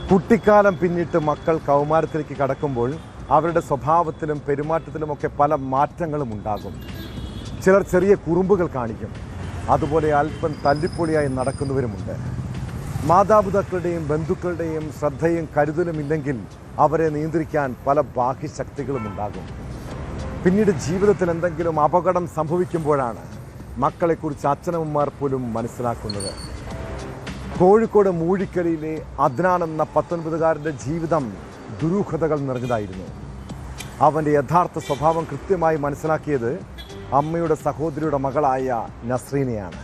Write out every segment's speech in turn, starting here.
കുട്ടിക്കാലം പിന്നിട്ട് മക്കൾ കൗമാരത്തിലേക്ക് കടക്കുമ്പോൾ അവരുടെ സ്വഭാവത്തിലും പെരുമാറ്റത്തിലുമൊക്കെ പല മാറ്റങ്ങളും ഉണ്ടാകും. ചിലർ ചെറിയ കുറുമ്പുകൾ കാണിക്കും, അതുപോലെ അല്പം തല്ലിപ്പൊളിയായി നടക്കുന്നവരുമുണ്ട്. മാതാപിതാക്കളുടെയും ബന്ധുക്കളുടെയും ശ്രദ്ധയും കരുതലും ഇല്ലെങ്കിൽ അവരെ നിയന്ത്രിക്കാൻ പല ബാഹ്യശക്തികളും ഉണ്ടാകും. പിന്നീട് ജീവിതത്തിൽ എന്തെങ്കിലും അപകടം സംഭവിക്കുമ്പോഴാണ് മക്കളെക്കുറിച്ച് അച്ഛനമ്മമാർ പോലും മനസ്സിലാക്കുന്നത്. കോഴിക്കോട് മൂഴിക്കലിലെ അദ്നാൻ എന്ന 19കാരൻ്റെ ജീവിതം ദുരൂഹതകൾ നിറഞ്ഞതായിരുന്നു. അവൻ്റെ യഥാർത്ഥ സ്വഭാവം കൃത്യമായി മനസ്സിലാക്കിയത് അമ്മയുടെ സഹോദരിയുടെ മകളായ നസ്രീനയാണ്.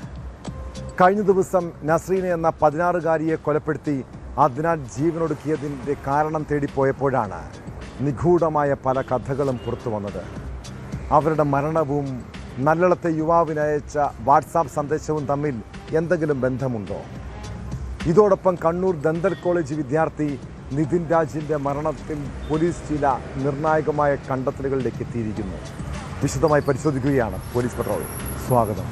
കഴിഞ്ഞ ദിവസം നസ്രീന എന്ന 16കാരിയെ കൊലപ്പെടുത്തി അദ്നാൻ ജീവനൊടുക്കിയതിൻ്റെ കാരണം തേടിപ്പോയപ്പോഴാണ് നിഗൂഢമായ പല കഥകളും പുറത്തു വന്നത്. അവരുടെ മരണവും നല്ലളത്തെ യുവാവിനയച്ച വാട്സാപ്പ് സന്ദേശവും തമ്മിൽ എന്തെങ്കിലും ബന്ധമുണ്ടോ? ഇതോടൊപ്പം കണ്ണൂർ ദന്തൽ കോളേജ് വിദ്യാർത്ഥി നിതിൻ രാജിൻ്റെ മരണത്തിൽ പോലീസ് ചില നിർണായകമായ കണ്ടെത്തലുകളിലേക്ക് എത്തിയിരിക്കുന്നു. വിശദമായി പരിശോധിക്കുകയാണ് പോലീസ് പട്രോൾ. സ്വാഗതം.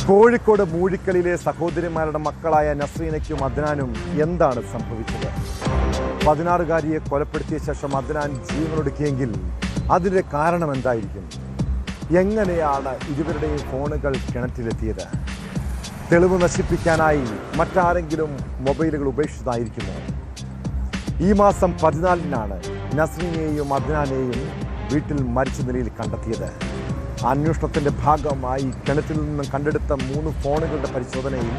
കോഴിക്കോട് മൂഴിക്കലിലെ സഹോദരിമാരുടെ മക്കളായ നസ്രീനയ്ക്കും അദ്നാനും എന്താണ് സംഭവിച്ചത്? 16കാരിയെ കൊലപ്പെടുത്തിയ ശേഷം അദ്നാൻ ജീവനൊടുക്കിയെങ്കിൽ അതിൻ്റെ കാരണം എന്തായിരിക്കും? എങ്ങനെയാണ് ഇരുവരുടെയും ഫോണുകൾ കിണറ്റിലെത്തിയത്? തെളിവ് നശിപ്പിക്കാനായി മറ്റാരെങ്കിലും മൊബൈലുകൾ ഉപേക്ഷിച്ചതായിരിക്കുമോ? ഈ മാസം 14-നാണ് നസ്രീനയെയും അദ്നാനെയും വീട്ടിൽ മരിച്ച നിലയിൽ കണ്ടെത്തിയത്. അന്വേഷണത്തിൻ്റെ ഭാഗമായി കിണറ്റിൽ നിന്നും കണ്ടെടുത്ത 3 ഫോണുകളുടെ പരിശോധനയിൽ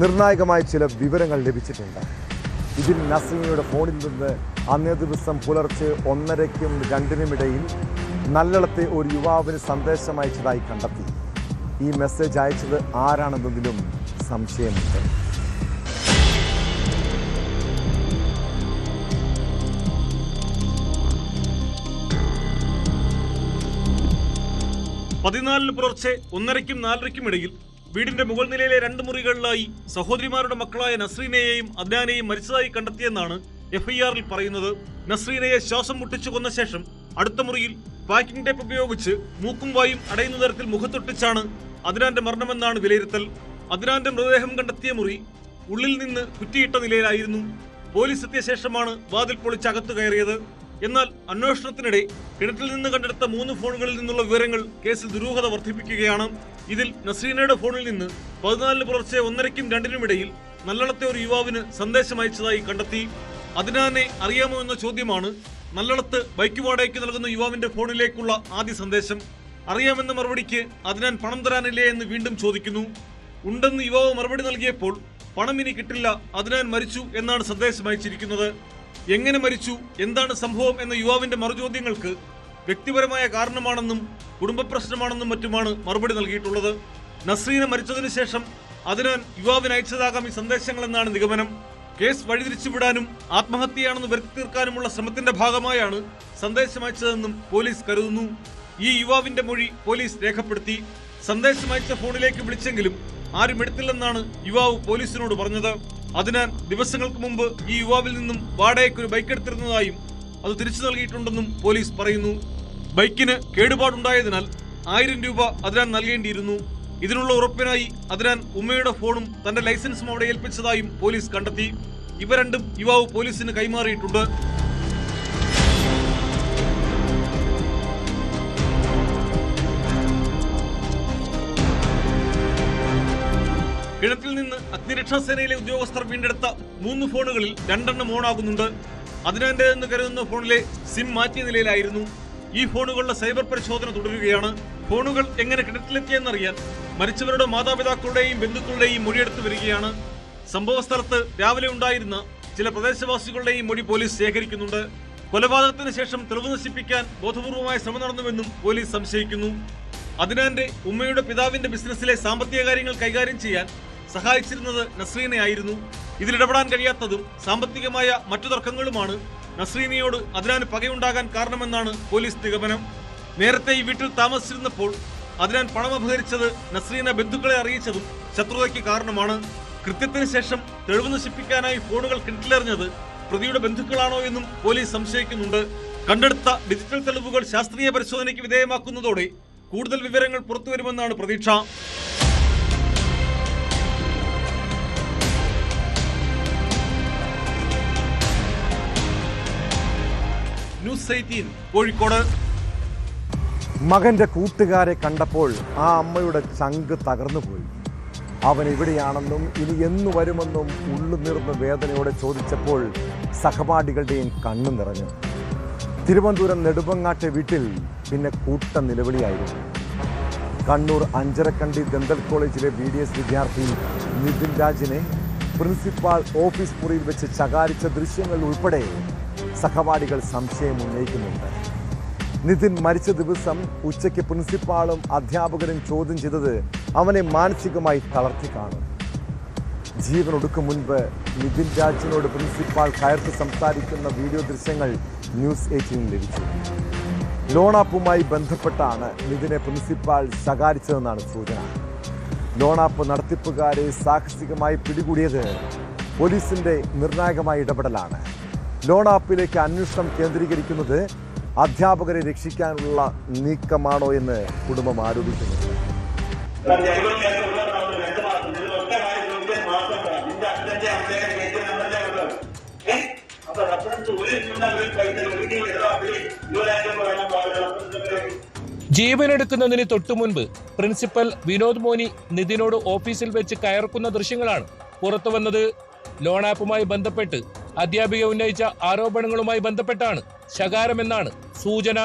നിർണായകമായ ചില വിവരങ്ങൾ ലഭിച്ചിട്ടുണ്ട്. ഇതിൽ നസ്രീനയുടെ ഫോണിൽ നിന്ന് അന്നേ ദിവസം പുലർച്ചെ 1:30-നും 2-നും ഇടയിൽ നല്ലളത്തെ ഒരു യുവാവിന് സന്ദേശം അയച്ചതായി കണ്ടെത്തി. ഈ മെസ്സേജ് അയച്ചത് ആരാണെന്നതിലും സംശയമുണ്ട്. പുലർച്ചെ 1:30-നും 4:00-നും ഇടയിൽ വീടിന്റെ മുകൾ നിലയിലെ 2 മുറികളിലായി സഹോദരിമാരുടെ മക്കളായ നസ്രീനയെയും അദ്നാനെയും മരിച്ചതായി കണ്ടെത്തിയെന്നാണ് FIR-ൽ പറയുന്നത്. നസ്രീനയെ ശ്വാസം മുട്ടിച്ചു കൊന്ന ശേഷം അടുത്ത മുറിയിൽ പാക്കിംഗ് ടേപ്പ് ഉപയോഗിച്ച് മൂക്കും വായും അടയുന്ന തരത്തിൽ മുഖത്തൊട്ടിച്ചാണ് അദ്നാന്റെ മരണമെന്നാണ് വിലയിരുത്തൽ. അദ്നാന്റെ മൃതദേഹം കണ്ടെത്തിയ മുറി ഉള്ളിൽ നിന്ന് കുറ്റിയിട്ട നിലയിലായിരുന്നു. പോലീസ് എത്തിയ ശേഷമാണ് വാതിൽ പൊളിച്ച് അകത്തു കയറിയത്. എന്നാൽ അന്വേഷണത്തിനിടെ കിണറ്റിൽ നിന്ന് കണ്ടെടുത്ത 3 ഫോണുകളിൽ നിന്നുള്ള വിവരങ്ങൾ കേസിൽ ദുരൂഹത വർദ്ധിപ്പിക്കുകയാണ്. ഇതിൽ നസ്രീനയുടെ ഫോണിൽ നിന്ന് 14-ന് പുലർച്ചെ 1:30-നും 2-നും ഇടയിൽ നല്ലളത്തെ ഒരു യുവാവിന് സന്ദേശം അയച്ചതായി കണ്ടെത്തി. അദ്നാനെ അറിയാമോ എന്ന ചോദ്യമാണ് നല്ലളത്ത് ബൈക്ക് വാടകയ്ക്ക് നൽകുന്ന യുവാവിന്റെ ഫോണിലേക്കുള്ള ആദ്യ സന്ദേശം. അറിയാമെന്ന മറുപടിക്ക് അദ്നാൻ പണം തരാനില്ലേ എന്ന് വീണ്ടും ചോദിക്കുന്നു. ഉണ്ടെന്ന് യുവാവ് മറുപടി നൽകിയപ്പോൾ പണം ഇനി കിട്ടില്ല, അദ്നാൻ മരിച്ചു എന്നാണ് സന്ദേശം അയച്ചിരിക്കുന്നത്. എങ്ങനെ മരിച്ചു, എന്താണ് സംഭവം എന്ന യുവാവിന്റെ മറുചോദ്യങ്ങൾക്ക് വ്യക്തിപരമായ കാരണമാണെന്നും കുടുംബ പ്രശ്നമാണെന്നും മറ്റുമാണ് മറുപടി നൽകിയിട്ടുള്ളത്. നസ്രീന മരിച്ചതിനു ശേഷം അദ്നാൻ യുവാവിന് അയച്ചതാകാം ഈ സന്ദേശങ്ങളെന്നാണ് നിഗമനം. കേസ് വഴിതിരിച്ചുവിടാനും ആത്മഹത്യയാണെന്ന് വരുത്തി തീർക്കാനുമുള്ള ശ്രമത്തിന്റെ ഭാഗമായാണ് സന്ദേശം അയച്ചതെന്നും പോലീസ് കരുതുന്നു. ഈ യുവാവിന്റെ മൊഴി പോലീസ് രേഖപ്പെടുത്തി. സന്ദേശം അയച്ച ഫോണിലേക്ക് വിളിച്ചെങ്കിലും ആരും എടുത്തില്ലെന്നാണ് യുവാവ് പോലീസിനോട് പറഞ്ഞത്. അദ്നാൻ ദിവസങ്ങൾക്ക് മുമ്പ് ഈ യുവാവിൽ നിന്നും വാടകയ്ക്ക് ഒരു ബൈക്ക് എടുത്തിരുന്നതായും അത് തിരിച്ചു നൽകിയിട്ടുണ്ടെന്നും പോലീസ് പറയുന്നു. ബൈക്കിന് കേടുപാടുണ്ടായതിനാൽ 1000 രൂപ അദ്നാൻ നൽകേണ്ടിയിരുന്നു. ഇതിനുള്ള ഉറപ്പിനായി അദ്നാൻ ഉമ്മയുടെ ഫോണും തന്റെ ലൈസൻസും അവിടെ ഏൽപ്പിച്ചതായും പോലീസ് കണ്ടെത്തി. ഇവ രണ്ടും യുവാവ് പോലീസിന് കൈമാറിയിട്ടുണ്ട്. കിണറ്റിൽ നിന്ന് അഗ്നിരക്ഷാസേനയിലെ ഉദ്യോഗസ്ഥർ വീണ്ടെടുത്ത 3 ഫോണുകളിൽ 2 ഓണാകുന്നുണ്ട്. അദ്നാന്റേതെന്ന് കരുതുന്ന ഫോണിലെ സിം മാറ്റിയ നിലയിലായിരുന്നു. ഈ ഫോണുകളുടെ സൈബർ പരിശോധന തുടരുകയാണ്. ഫോണുകൾ എങ്ങനെ കിണറ്റിലെത്തിയെന്നറിയാൻ മരിച്ചവരുടെ മാതാപിതാക്കളുടെയും ബന്ധുക്കളുടെയും മൊഴിയെടുത്തു വരികയാണ്. സംഭവ സ്ഥലത്ത് രാവിലെ ഉണ്ടായിരുന്ന ചില പ്രദേശവാസികളുടെയും മൊഴി പോലീസ് ശേഖരിക്കുന്നുണ്ട്. കൊലപാതകത്തിന് ശേഷം തെളിവ് നശിപ്പിക്കാൻ ബോധപൂർവമായ ശ്രമം നടന്നുവെന്നും പോലീസ് സംശയിക്കുന്നു. അദ്നാന്റെ ഉമ്മയുടെ പിതാവിന്റെ ബിസിനസ്സിലെ സാമ്പത്തിക കാര്യങ്ങൾ കൈകാര്യം ചെയ്യാൻ സഹായിച്ചിരുന്നത് നസ്രീനയായിരുന്നു. ഇതിലിടപെടാൻ കഴിയാത്തതും സാമ്പത്തികമായ മറ്റു തർക്കങ്ങളുമാണ് നസ്രീനയോട് അദ്നാന് പകയുണ്ടാകാൻ കാരണമെന്നാണ് പോലീസ് നിഗമനം. നേരത്തെ ഈ വീട്ടിൽ താമസിച്ചിരുന്നപ്പോൾ അദ്നാൻ പണം അപഹരിച്ചത് നസ്രീന ബന്ധുക്കളെ അറിയിച്ചതും ശത്രുതയ്ക്ക് കാരണമാണ്. കൃത്യത്തിന് ശേഷം തെളിവ് നശിപ്പിക്കാനായി ഫോണുകൾ കിണറ്റിലെറിഞ്ഞത് പ്രതിയുടെ ബന്ധുക്കളാണോ എന്നും പോലീസ് സംശയിക്കുന്നുണ്ട്. കണ്ടെടുത്ത ഡിജിറ്റൽ തെളിവുകൾ ശാസ്ത്രീയ പരിശോധനയ്ക്ക് വിധേയമാക്കുന്നതോടെ കൂടുതൽ വിവരങ്ങൾ പുറത്തുവരുമെന്നാണ് പ്രതീക്ഷ. ന്യൂസ് 18 കോഴിക്കോട്. മകന്റെ കൂട്ടുകാരെ കണ്ടപ്പോൾ ആ അമ്മയുടെ ചങ്ക് തകർന്നുപോയി. അവൻ എവിടെയാണെന്നും ഇനി എന്നു വരുമെന്നും ഉള്ളുനീർന്ന വേദനയോടെ ചോദിച്ചപ്പോൾ സഹപാഠികളുടെയും കണ്ണു നിറഞ്ഞു. തിരുവനന്തപുരം നെടുമങ്ങാട്ടെ വീട്ടിൽ പിന്നെ കൂട്ട നിലവിളിയായിരുന്നു. കണ്ണൂർ അഞ്ചരക്കണ്ടി ദന്തൽ കോളേജിലെ BDS വിദ്യാർത്ഥി നിതിൻ രാജിനെ പ്രിൻസിപ്പാൾ ഓഫീസ് മുറിയിൽ വെച്ച് ശകാരിച്ച ദൃശ്യങ്ങൾ ഉൾപ്പെടെ സഹപാഠികൾ സംശയം ഉന്നയിക്കുന്നുണ്ട്. നിതിൻ മരിച്ച ദിവസം ഉച്ചയ്ക്ക് പ്രിൻസിപ്പാളും അധ്യാപകരും ചോദ്യം ചെയ്തത് അവനെ മാനസികമായി തളർത്തി കാണും. ജീവനൊടുക്കും മുൻപ് നിതിൻ രാജിനോട് പ്രിൻസിപ്പാൾ കയർത്ത് സംസാരിക്കുന്ന വീഡിയോ ദൃശ്യങ്ങൾ ന്യൂസ് 18 ലഭിച്ചു. ലോൺ ആപ്പുമായി ബന്ധപ്പെട്ടാണ് നിതിനെ പ്രിൻസിപ്പാൾ ശകാരിച്ചതെന്നാണ് സൂചന. ലോൺ ആപ്പ് നടത്തിപ്പുകാരെ സാഹസികമായി പിടികൂടിയത് പോലീസിന്റെ നിർണായകമായ ഇടപെടലാണ്. ലോൺ ആപ്പിലേക്ക് അന്വേഷണം കേന്ദ്രീകരിക്കുന്നത് അധ്യാപകരെ രക്ഷിക്കാനുള്ള നീക്കമാണോ എന്ന് കുടുംബം ആരോപിക്കുന്നുണ്ട്. ജീവനെടുക്കുന്നതിന് തൊട്ടുമുൻപ് പ്രിൻസിപ്പൽ വിനോദ് മോനി നിതിനോട് ഓഫീസിൽ വെച്ച് കയർക്കുന്ന ദൃശ്യങ്ങളാണ് പുറത്തുവന്നത്. ലോൺ ആപ്പുമായി ബന്ധപ്പെട്ട് അധ്യാപിക ഉന്നയിച്ച ആരോപണങ്ങളുമായി ബന്ധപ്പെട്ടാണ് ശകാരമെന്നാണ് സൂചന.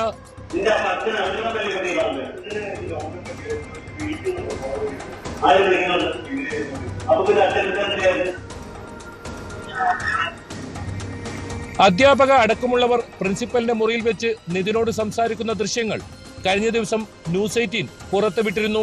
അധ്യാപക അടക്കമുള്ളവർ പ്രിൻസിപ്പലിന്റെ മുറിയിൽ വെച്ച് നിതിനോട് സംസാരിക്കുന്ന ദൃശ്യങ്ങൾ കഴിഞ്ഞ ദിവസം ന്യൂസ് 18 പുറത്തുവിട്ടിരുന്നു.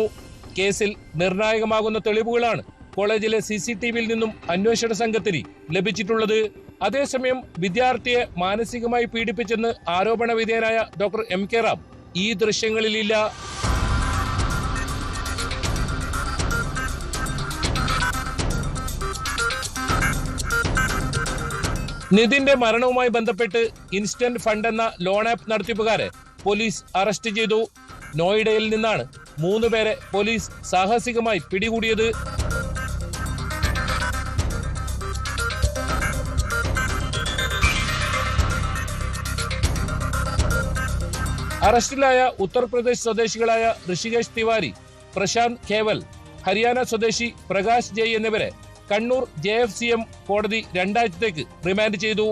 കേസിൽ നിർണായകമാകുന്ന തെളിവുകളാണ് കോളേജിലെ CCTVയിൽ നിന്നും അന്വേഷണ സംഘത്തിന് ലഭിച്ചിട്ടുള്ളത്. അതേസമയം വിദ്യാർത്ഥിയെ മാനസികമായി പീഡിപ്പിച്ചെന്ന് ആരോപണ വിധേയനായ ഡോക്ടർ MK റാം ഈ ദൃശ്യങ്ങളിലില്ല. നിതിന്റെ മരണവുമായി ബന്ധപ്പെട്ട് ഇൻസ്റ്റന്റ് ഫണ്ട് എന്ന ലോൺ ആപ്പ് നടത്തിപ്പുകാരെ പോലീസ് അറസ്റ്റ് ചെയ്തു. നോയിഡയിൽ നിന്നാണ് 3 പേരെ പോലീസ് സാഹസികമായി പിടികൂടിയത്. അറസ്റ്റിലായ ഉത്തർപ്രദേശ് സ്വദേശികളായ ഋഷികേഷ് തിവാരി, പ്രശാന്ത് ഖേവൽ, ഹരിയാന സ്വദേശി പ്രകാശ് ജയ് എന്നിവരെ കണ്ണൂർ JFCM കോടതി 2 ആഴ്ചത്തേക്ക് റിമാൻഡ് ചെയ്തു.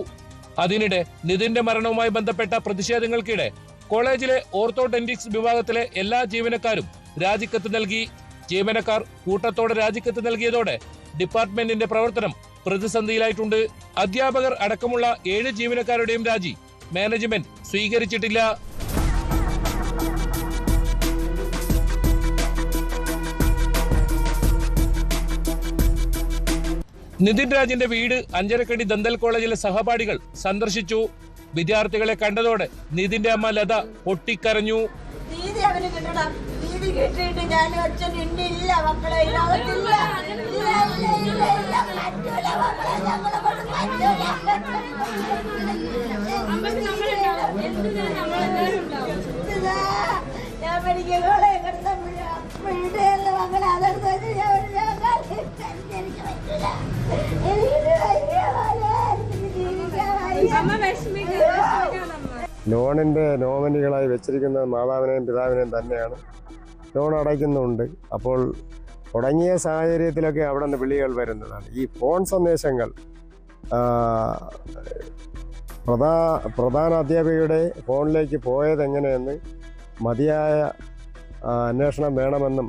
അതിനിടെ നിതിന്റെ മരണവുമായി ബന്ധപ്പെട്ട പ്രതിഷേധങ്ങൾക്കിടെ കോളേജിലെ ഓർത്തോഡെന്റിക്സ് വിഭാഗത്തിലെ എല്ലാ ജീവനക്കാരും രാജിക്കത്ത് നൽകി. ജീവനക്കാർ കൂട്ടത്തോടെ രാജിക്കത്ത് നൽകിയതോടെ ഡിപ്പാർട്ട്മെന്റിന്റെ പ്രവർത്തനം പ്രതിസന്ധിയിലായിട്ടുണ്ട്. അധ്യാപകർ അടക്കമുള്ള 7 ജീവനക്കാരുടെയും രാജി മാനേജ്മെന്റ് സ്വീകരിച്ചിട്ടില്ല. നിതിൻ രാജിന്റെ വീട് അഞ്ചരക്കണ്ടി ദന്തൽ കോളേജിലെ സഹപാഠികൾ സന്ദർശിച്ചു. വിദ്യാർത്ഥികളെ കണ്ടതോടെ നിതിന്റെ അമ്മ ലത പൊട്ടിക്കരഞ്ഞു. ലോണിൻ്റെ നോമിനികളായി വെച്ചിരിക്കുന്ന മാതാവിനെയും പിതാവിനെയും തന്നെയാണ്. ലോൺ അടയ്ക്കുന്നുണ്ട്. അപ്പോൾ തുടങ്ങിയ സാഹചര്യത്തിലൊക്കെ അവിടെ നിന്ന് വിളികൾ വരുന്നതാണ്. ഈ ഫോൺ സന്ദേശങ്ങൾ പ്രധാന അധ്യാപികയുടെ ഫോണിലേക്ക് പോയതെങ്ങനെയെന്ന് മതിയായ അന്വേഷണം വേണമെന്നും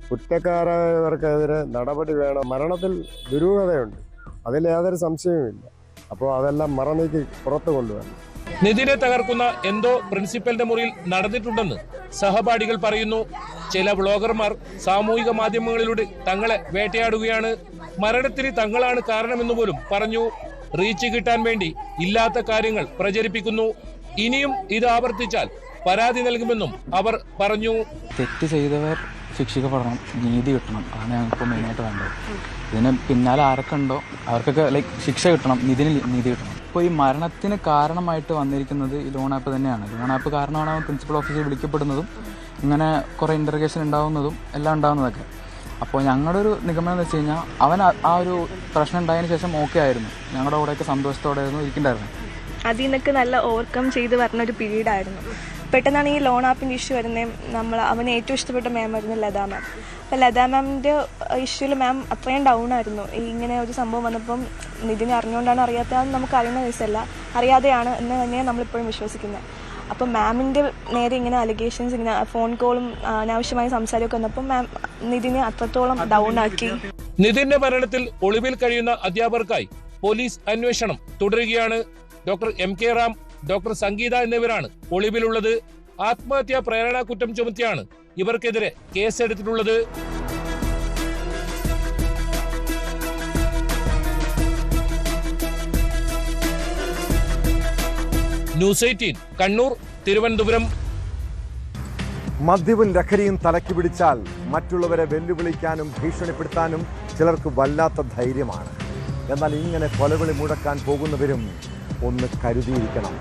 കുറ്റക്കാരവർക്കെതിരെ നടപടി വേണം. മരണത്തിൽ ദുരൂഹതയുണ്ട്, അതിൽ യാതൊരു സംശയവുമില്ല. അപ്പോൾ അതെല്ലാം മറനീക്കി പുറത്തു കൊണ്ടുവരണം. നിതിനെ തകർക്കുന്ന എന്തോ പ്രിൻസിപ്പലിന്റെ മുറിയിൽ നടന്നിട്ടുണ്ടെന്ന് സഹപാഠികൾ പറയുന്നു. ചില വ്ളോഗർമാർ സാമൂഹിക മാധ്യമങ്ങളിലൂടെ തങ്ങളെ വേട്ടയാടുകയാണ്. മരണത്തിന് തങ്ങളാണ് കാരണമെന്ന് പോലും പറഞ്ഞു. റീച്ച് കിട്ടാൻ വേണ്ടി ഇല്ലാത്ത കാര്യങ്ങൾ പ്രചരിപ്പിക്കുന്നു. ഇനിയും ഇത് ആവർത്തിച്ചാൽ പരാതി നൽകുമെന്നും അവർ പറഞ്ഞു. തെറ്റ് ചെയ്തവർ ശിക്ഷിക്കപ്പെടണം, നീതി കിട്ടണം. അതാണ് ഞങ്ങൾക്ക് മെയിനായിട്ട് വേണ്ടത്. ഇതിന് പിന്നാലെ ആരൊക്കെ ഉണ്ടോ അവർക്കൊക്കെ ശിക്ഷ കിട്ടണം, നീതി കിട്ടണം. അപ്പോൾ ഈ മരണത്തിന് കാരണമായിട്ട് വന്നിരിക്കുന്നത് ഈ ലോൺ ആപ്പ് തന്നെയാണ്. ലോൺ ആപ്പ് കാരണമാണ് അവൻ പ്രിൻസിപ്പൽ ഓഫീസിൽ വിളിക്കപ്പെടുന്നതും ഇങ്ങനെ കുറേ ഇൻ്റർഗേഷൻ ഉണ്ടാകുന്നതും എല്ലാം ഉണ്ടാകുന്നതൊക്കെ. അപ്പോൾ ഞങ്ങളുടെ ഒരു നിഗമനം എന്ന് വെച്ച് കഴിഞ്ഞാൽ അവൻ ആ ഒരു പ്രശ്നം ഉണ്ടായതിന് ശേഷം ഓക്കെ ആയിരുന്നു, ഞങ്ങളുടെ കൂടെയൊക്കെ സന്തോഷത്തോടെ ആയിരുന്നു ഇരിക്കണ്ടായിരുന്നു. അതിൽ നിന്നൊക്കെ നല്ല ഓവർകം ചെയ്ത് വരുന്ന ഒരു പീരീഡായിരുന്നു. പെട്ടെന്നാണ് ഈ ലോൺ ആപ്പിൻ്റെ ഇഷ്യൂ വരുന്നത്. അവന് ഏറ്റവും ഇഷ്ടപ്പെട്ട മാമായിരുന്നു ലതാ മാം. അപ്പോൾ ലതാ മാമിൻ്റെ ഇഷ്യൂവിൽ മാം അത്രയും ഡൗൺ ആയിരുന്നു. ഇങ്ങനെ ഒരു സംഭവം വന്നപ്പം നിതിനെ അറിഞ്ഞുകൊണ്ടാണ് അറിയാത്തതെന്ന് നമുക്ക് അറിയുന്ന കേസല്ല, അറിയാതെയാണ് എന്ന് തന്നെയാണ് നമ്മളിപ്പോഴും വിശ്വസിക്കുന്നത്. അപ്പം മാമിൻ്റെ നേരെ ഇങ്ങനെ അലിഗേഷൻസ്, ഇങ്ങനെ ഫോൺ കോളും അനാവശ്യമായ സംസാരമൊക്കെ വന്നപ്പോൾ മാം നിതിനെ അത്രത്തോളം ഡൗൺ ആക്കി. നിതിന്റെ മരണത്തിൽ ഒളിവിൽ കഴിയുന്ന അധ്യാപകർക്കായി പോലീസ് അന്വേഷണം തുടരുകയാണ്. ഡോക്ടർ MK റാം, ഡോക്ടർ സംഗീത എന്നിവരാണ് ഒളിവിലുള്ളത്. ആത്മഹത്യാ പ്രേരണാ കുറ്റം ചുമത്തിയാണ് ഇവർക്കെതിരെ കേസെടുത്തിട്ടുള്ളത്. ന്യൂസ് 18 കണ്ണൂർ, തിരുവനന്തപുരം. മദ്യവും ലഹരിയും തലയ്ക്ക് പിടിച്ചാൽ മറ്റുള്ളവരെ വെല്ലുവിളിക്കാനും ഭീഷണിപ്പെടുത്താനും ചിലർക്ക് വല്ലാത്ത ധൈര്യമാണ്. എന്നാൽ ഇങ്ങനെ കൊലവിളി മുഴക്കാൻ പോകുന്നവരും ഒന്ന് കരുതിയിരിക്കണം.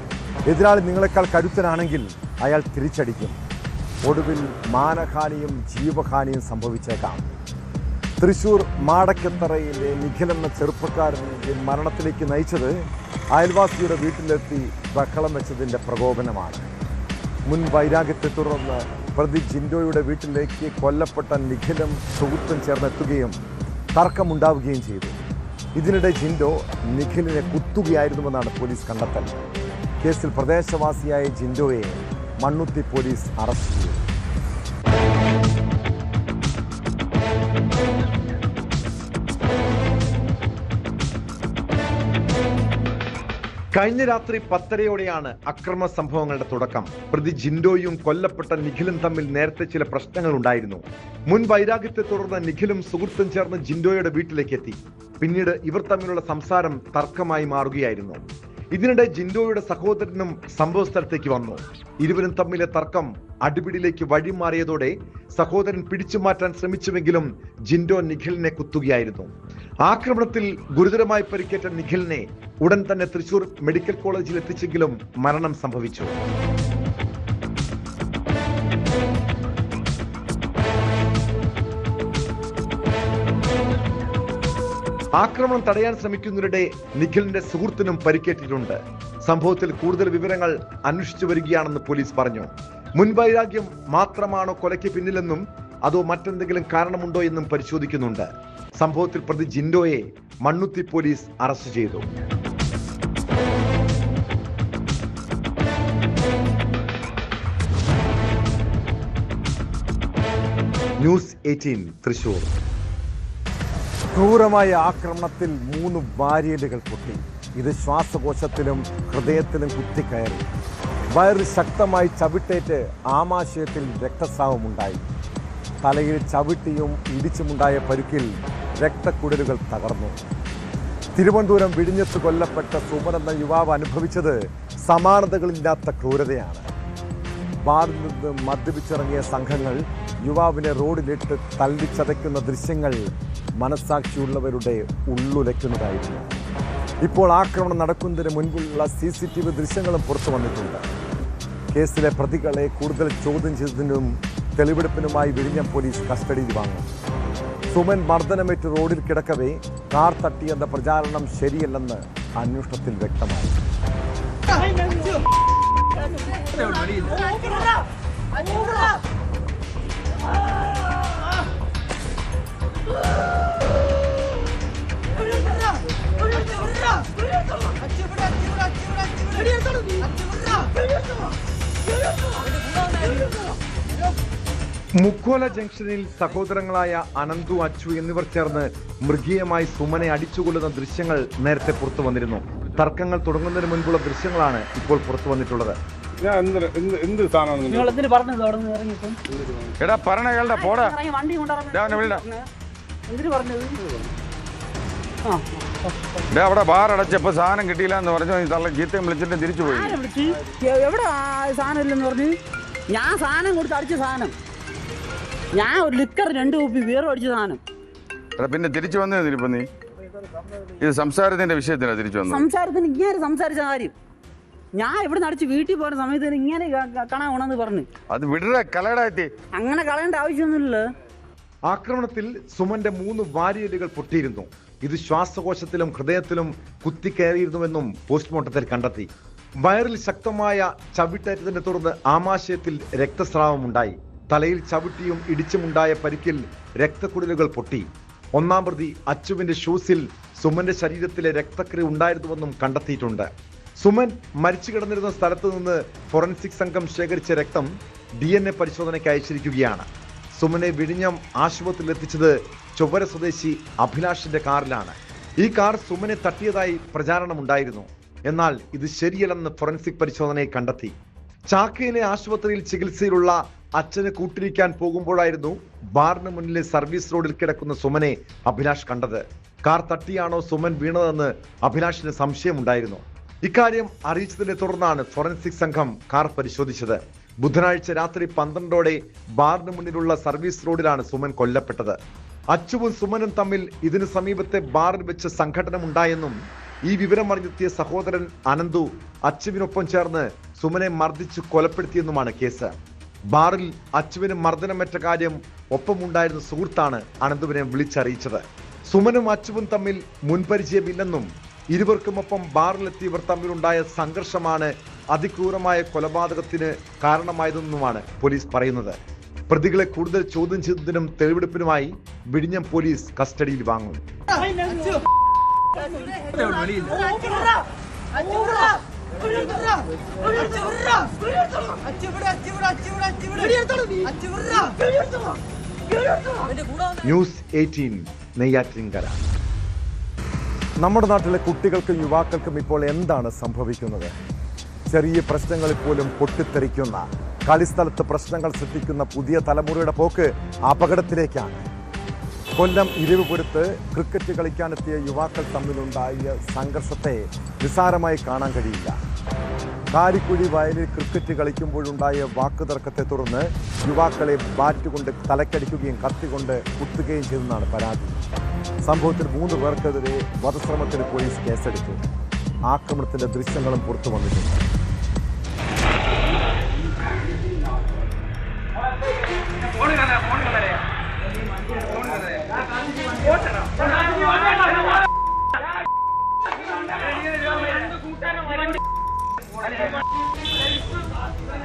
എതിരാളി നിങ്ങളെക്കാൾ കരുത്തനാണെങ്കിൽ അയാൾ തിരിച്ചടിക്കും. ഒടുവിൽ മാനഹാനിയും ജീവഹാനിയും സംഭവിച്ചേക്കാം. തൃശൂർ മാടക്കത്തറയിലെ നിഖിൽ എന്ന ചെറുപ്പക്കാരൻ്റെ മരണത്തിലേക്ക് നയിച്ചത് അയൽവാസിയുടെ വീട്ടിലെത്തി ബഹളം വെച്ചതിൻ്റെ പ്രകോപനമാണ്. മുൻ വൈരാഗ്യത്തെ തുടർന്ന് പ്രതി ജിൻഡോയുടെ വീട്ടിലേക്ക് കൊല്ലപ്പെട്ട നിഖിലും സുഹൃത്തും ചേർന്നെത്തുകയും തർക്കമുണ്ടാവുകയും ചെയ്തു. ഇതിനിടെ ജിൻഡോ നിഖിലിനെ കുത്തുകയായിരുന്നുവെന്നാണ് പോലീസ് കണ്ടെത്തൽ. കേസിൽ പ്രദേശവാസിയായ ജിൻഡോയെ മണ്ണുത്തി പോലീസ് അറസ്റ്റ് ചെയ്തു. കഴിഞ്ഞ രാത്രി 10:30-യോടെയാണ് അക്രമ സംഭവങ്ങളുടെ തുടക്കം. പ്രതി ജിൻഡോയും കൊല്ലപ്പെട്ട നിഖിലും തമ്മിൽ നേരത്തെ ചില പ്രശ്നങ്ങൾ ഉണ്ടായിരുന്നു. മുൻ വൈരാഗ്യത്തെ തുടർന്ന് നിഖിലും സുഹൃത്തും ചേർന്ന് ജിൻഡോയുടെ വീട്ടിലേക്ക് എത്തി. പിന്നീട് ഇവർ തമ്മിലുള്ള സംസാരം തർക്കമായി മാറുകയായിരുന്നു. ഇതിനിടെ ജിൻഡോയുടെ സഹോദരനും സംഭവ സ്ഥലത്തേക്ക് വന്നു. ഇരുവരും തമ്മിലെ തർക്കം അടിപിടിയിലേക്ക് വഴിമാറിയതോടെ സഹോദരൻ പിടിച്ചുമാറ്റാൻ ശ്രമിച്ചുവെങ്കിലും ജിൻഡോ നിഖിലിനെ കുത്തുകയായിരുന്നു. ആക്രമണത്തിൽ ഗുരുതരമായി പരിക്കേറ്റ നിഖിലിനെ ഉടൻ തന്നെ തൃശൂർ മെഡിക്കൽ കോളേജിൽ എത്തിച്ചെങ്കിലും മരണം സംഭവിച്ചു. ആക്രമണം തടയാൻ ശ്രമിക്കുന്നതിനിടെ നിഖിലിന്റെ സുഹൃത്തിനും പരിക്കേറ്റിട്ടുണ്ട്. സംഭവത്തിൽ കൂടുതൽ വിവരങ്ങൾ അന്വേഷിച്ചു വരികയാണെന്ന് പോലീസ് പറഞ്ഞു. മുൻവൈരാഗ്യം മാത്രമാണോ കൊലയ്ക്ക് പിന്നിലെന്നും അതോ മറ്റെന്തെങ്കിലും കാരണമുണ്ടോ എന്നും പരിശോധിക്കുന്നുണ്ട്. സംഭവത്തിൽ പ്രതി ജിൻഡോയെ മണ്ണുത്തി പോലീസ് അറസ്റ്റ് ചെയ്തു. ന്യൂസ് 18 തൃശൂർ. ക്രൂരമായ ആക്രമണത്തിൽ 3 വാരിയലുകൾ പൊട്ടി. ഇത് ശ്വാസകോശത്തിലും ഹൃദയത്തിലും കുത്തിക്കയറി. വയറ് ശക്തമായി ചവിട്ടേറ്റ് ആമാശയത്തിൽ രക്തസ്രാവമുണ്ടായി. തലയിൽ ചവിട്ടിയും ഇടിച്ചുമുണ്ടായ പരുക്കിൽ രക്തക്കുഴലുകൾ തകർന്നു. തിരുവനന്തപുരം വിഴിഞ്ഞത്ത് കൊല്ലപ്പെട്ട സുമൻ എന്ന യുവാവ് അനുഭവിച്ചത് സമാനതകളില്ലാത്ത ക്രൂരതയാണ്. ബാറിൽ നിന്ന് മദ്യപിച്ചിറങ്ങിയ സംഘങ്ങൾ യുവാവിനെ റോഡിലിട്ട് തല്ലിച്ചതയ്ക്കുന്ന ദൃശ്യങ്ങൾ മനസ്സാക്ഷിയുള്ളവരുടെ ഉള്ളുലയ്ക്കുന്നതായിരുന്നു. ഇപ്പോൾ ആക്രമണം നടക്കുന്നതിന് മുൻപുള്ള CCTV ദൃശ്യങ്ങളും പുറത്തു വന്നിട്ടുണ്ട്. കേസിലെ പ്രതികളെ കൂടുതൽ ചോദ്യം ചെയ്തതിനും തെളിവെടുപ്പിനുമായി വിഴിഞ്ഞം പോലീസ് കസ്റ്റഡിയിൽ വാങ്ങും. സുമൻ മർദ്ദനമേറ്റ് റോഡിൽ കിടക്കവേ കാർ തട്ടിയെന്ന പ്രചാരണം ശരിയല്ലെന്ന് അന്വേഷണത്തിൽ വ്യക്തമായി. മുക്കോല ജംഗ്ഷനിൽ സഹോദരങ്ങളായ അനന്തു, അച്ചു എന്നിവർ ചേർന്ന് മൃഗീയമായി സുമനെ അടിച്ചുകൊല്ലുന്ന ദൃശ്യങ്ങൾ നേരത്തെ പുറത്തു വന്നിരുന്നു. തർക്കങ്ങൾ തുടങ്ങുന്നതിന് മുൻപുള്ള ദൃശ്യങ്ങളാണ് ഇപ്പോൾ പുറത്തു വന്നിട്ടുള്ളത്. അവിടെ ബാർ അടച്ചപ്പോ സാധനം കിട്ടിയില്ല എന്ന് പറഞ്ഞു തള്ള ചീത്തയും വിളിച്ചിട്ട് തിരിച്ചു പോയി. എവിടെ സാധനം ഇല്ലെന്ന് പറഞ്ഞു. ഞാൻ സാധനം കൊടുത്ത് അടിച്ച സാധനം, ഞാൻ ഒരു ലിക്കർ 2 കുപ്പി ബിയർ അടിച്ച സാധനം. പിന്നെ തിരിച്ചു വന്നിരുന്നില്ല. ഇപ്പൊ നീ ഇത് സംസാരത്തിന്റെ വിഷയത്തിലാണ് തിരിച്ചു വന്നത്. സംസാരത്തിന് ഇങ്ങനെ സംസാരിച്ച കാര്യം ഞാൻ ഇവിടെ നടിച്ച് വീട്ടിൽ പോകുന്ന സമയത്ത് ഇങ്ങനെ കാണാൻ ഉണെന്ന് പറഞ്ഞു. അത് വിടറ കലടാറ്റി അങ്ങനെ കളയേണ്ട ആവശ്യമൊന്നുമില്ല. ആക്രമണത്തിൽ സുമന്റെ 3 വാരിയലുകൾ പൊട്ടിയിരുന്നു. ഇത് ശ്വാസകോശത്തിലും ഹൃദയത്തിലും കുത്തിക്കയറിയിരുന്നുവെന്നും പോസ്റ്റ്മോർട്ടത്തിൽ കണ്ടെത്തി. വയറിൽ ശക്തമായ ചവിട്ടേറ്റതിനെ തുടർന്ന് ആമാശയത്തിൽ രക്തസ്രാവമുണ്ടായി. തലയിൽ ചവിട്ടിയും ഇടിച്ചുമുണ്ടായ പരിക്കിൽ രക്തക്കുഴലുകൾ പൊട്ടി. 1-ാം പ്രതി അച്ചുവിന്റെ ഷൂസിൽ സുമന്റെ ശരീരത്തിലെ രക്തക്കുറി ഉണ്ടായിരുന്നുവെന്നും കണ്ടെത്തിയിട്ടുണ്ട്. സുമൻ മരിച്ചു കിടന്നിരുന്ന സ്ഥലത്ത് നിന്ന് ഫോറൻസിക് സംഘം ശേഖരിച്ച രക്തം DNA പരിശോധനയ്ക്ക് അയച്ചിരിക്കുകയാണ്. സുമനെ വിഴിഞ്ഞം ആശുപത്രിയിൽ എത്തിച്ചത് ചൊവ്വര സ്വദേശി അഭിലാഷിന്റെ കാറിലാണ്. ഈ കാർ സുമനെ തട്ടിയതായി പ്രചാരണമുണ്ടായിരുന്നു. എന്നാൽ ഇത് ശരിയല്ലെന്ന് ഫോറൻസിക് പരിശോധനയിൽ കണ്ടെത്തി. ചാക്കയിലെ ആശുപത്രിയിൽ ചികിത്സയിലുള്ള അച്ഛന് കൂട്ടിരിക്കാൻ പോകുമ്പോഴായിരുന്നു ബാറിന് മുന്നിലെ സർവീസ് റോഡിൽ കിടക്കുന്ന സുമനെ അഭിലാഷ് കണ്ടത്. കാർ തട്ടിയാണോ സുമൻ വീണതെന്ന് അഭിലാഷിന് സംശയമുണ്ടായിരുന്നു. ഇക്കാര്യം അറിയിച്ചതിനെ തുടർന്നാണ് ഫോറൻസിക് സംഘം കാർ പരിശോധിച്ചത്. ബുധനാഴ്ച രാത്രി 12ഓടെ ബാറിന് മുന്നിലുള്ള സർവീസ് റോഡിലാണ് സുമൻ കൊല്ലപ്പെട്ടത്. അച്ചുവും സുമനും തമ്മിൽ ഇതിനു സമീപത്തെ ബാറിൽ വെച്ച് സംഘടനമുണ്ടായെന്നും ഈ വിവരം അറിഞ്ഞെത്തിയ സഹോദരൻ അനന്തു അച്ചുവിനൊപ്പം ചേർന്ന് സുമനെ മർദ്ദിച്ച് കൊലപ്പെടുത്തിയെന്നുമാണ് കേസ്. ബാറിൽ അച്ചുവിന് മർദ്ദനമേറ്റ കാര്യം ഒപ്പമുണ്ടായിരുന്ന സുഹൃത്താണ് അനന്തുവിനെ വിളിച്ചറിയിച്ചത്. സുമനും അച്ചുവും തമ്മിൽ മുൻപരിചയമില്ലെന്നും ഇരുവർക്കുമൊപ്പം ബാറിലെത്തിയവർ തമ്മിലുണ്ടായ സംഘർഷമാണ് അതിക്രൂരമായ കൊലപാതകത്തിന് കാരണമായതെന്നുമാണ് പോലീസ് പറയുന്നത്. പ്രതികളെ കൂടുതൽ ചോദ്യം ചെയ്തതിനും തെളിവെടുപ്പിനുമായി വിഴിഞ്ഞം പോലീസ് കസ്റ്റഡിയിൽ വാങ്ങും. ന്യൂസ് 18 നെയ്യാറ്റിൻകര. നമ്മുടെ നാട്ടിലെ കുട്ടികൾക്കും യുവാക്കൾക്കും ഇപ്പോൾ എന്താണ് സംഭവിക്കുന്നത്? ചെറിയ പ്രശ്നങ്ങളിൽ പോലും പൊട്ടിത്തെറിക്കുന്ന, കളിസ്ഥലത്ത് പ്രശ്നങ്ങൾ സൃഷ്ടിക്കുന്ന പുതിയ തലമുറയുടെ പോക്ക് അപകടത്തിലേക്കാണ്. കൊല്ലം ഇരവിപുരത്ത് ക്രിക്കറ്റ് കളിക്കാനെത്തിയ യുവാക്കൾ തമ്മിലുണ്ടായ സംഘർഷത്തെ നിസ്സാരമായി കാണാൻ കഴിയില്ല. കാരിക്കുഴി വയലിൽ ക്രിക്കറ്റ് കളിക്കുമ്പോഴുണ്ടായ വാക്കുതർക്കത്തെ തുടർന്ന് യുവാക്കളെ ബാറ്റ് കൊണ്ട് തലക്കടിക്കുകയും കത്തിക്കൊണ്ട് കുത്തുകയും ചെയ്തെന്നാണ് പരാതി. സംഭവത്തിൽ 3 പേർക്കെതിരെ വധശ്രമത്തിന് പോലീസ് കേസെടുത്തു. ആക്രമണത്തിന്റെ ദൃശ്യങ്ങളും പുറത്തു വന്നിട്ടുണ്ട്.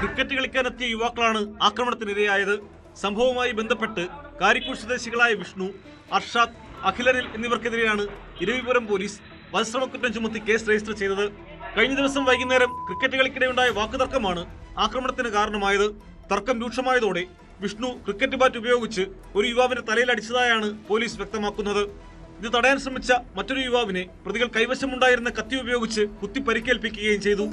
ക്രിക്കറ്റ് കളിക്കാനെത്തിയ യുവാക്കളാണ് ആക്രമണത്തിനിരയായത്. സംഭവവുമായി ബന്ധപ്പെട്ട് കാരിക്കൂർ സ്വദേശികളായ വിഷ്ണു, അർഷാദ്, അഖിലനിൽ എന്നിവർക്കെതിരെയാണ് ഇരവിപുരം പോലീസ് വധശ്രമക്കുറ്റം ചുമത്തി കേസ് രജിസ്റ്റർ ചെയ്തത്. കഴിഞ്ഞ ദിവസം വൈകുന്നേരം ക്രിക്കറ്റ് കളിക്കിടെയുണ്ടായ വാക്കുതർക്കമാണ് ആക്രമണത്തിന് കാരണമായത്. തർക്കം രൂക്ഷമായതോടെ വിഷ്ണു ക്രിക്കറ്റ് ബാറ്റ് ഉപയോഗിച്ച് ഒരു യുവാവിന്റെ തലയിൽ അടിച്ചതായാണ് പോലീസ് വ്യക്തമാക്കുന്നത്. ഇത് തടയാൻ ശ്രമിച്ച മറ്റൊരു യുവാവിനെ പ്രതികൾ കൈവശമുണ്ടായിരുന്ന കത്തി ഉപയോഗിച്ച് കുത്തി പരിക്കേൽപ്പിക്കുകയും ചെയ്തു.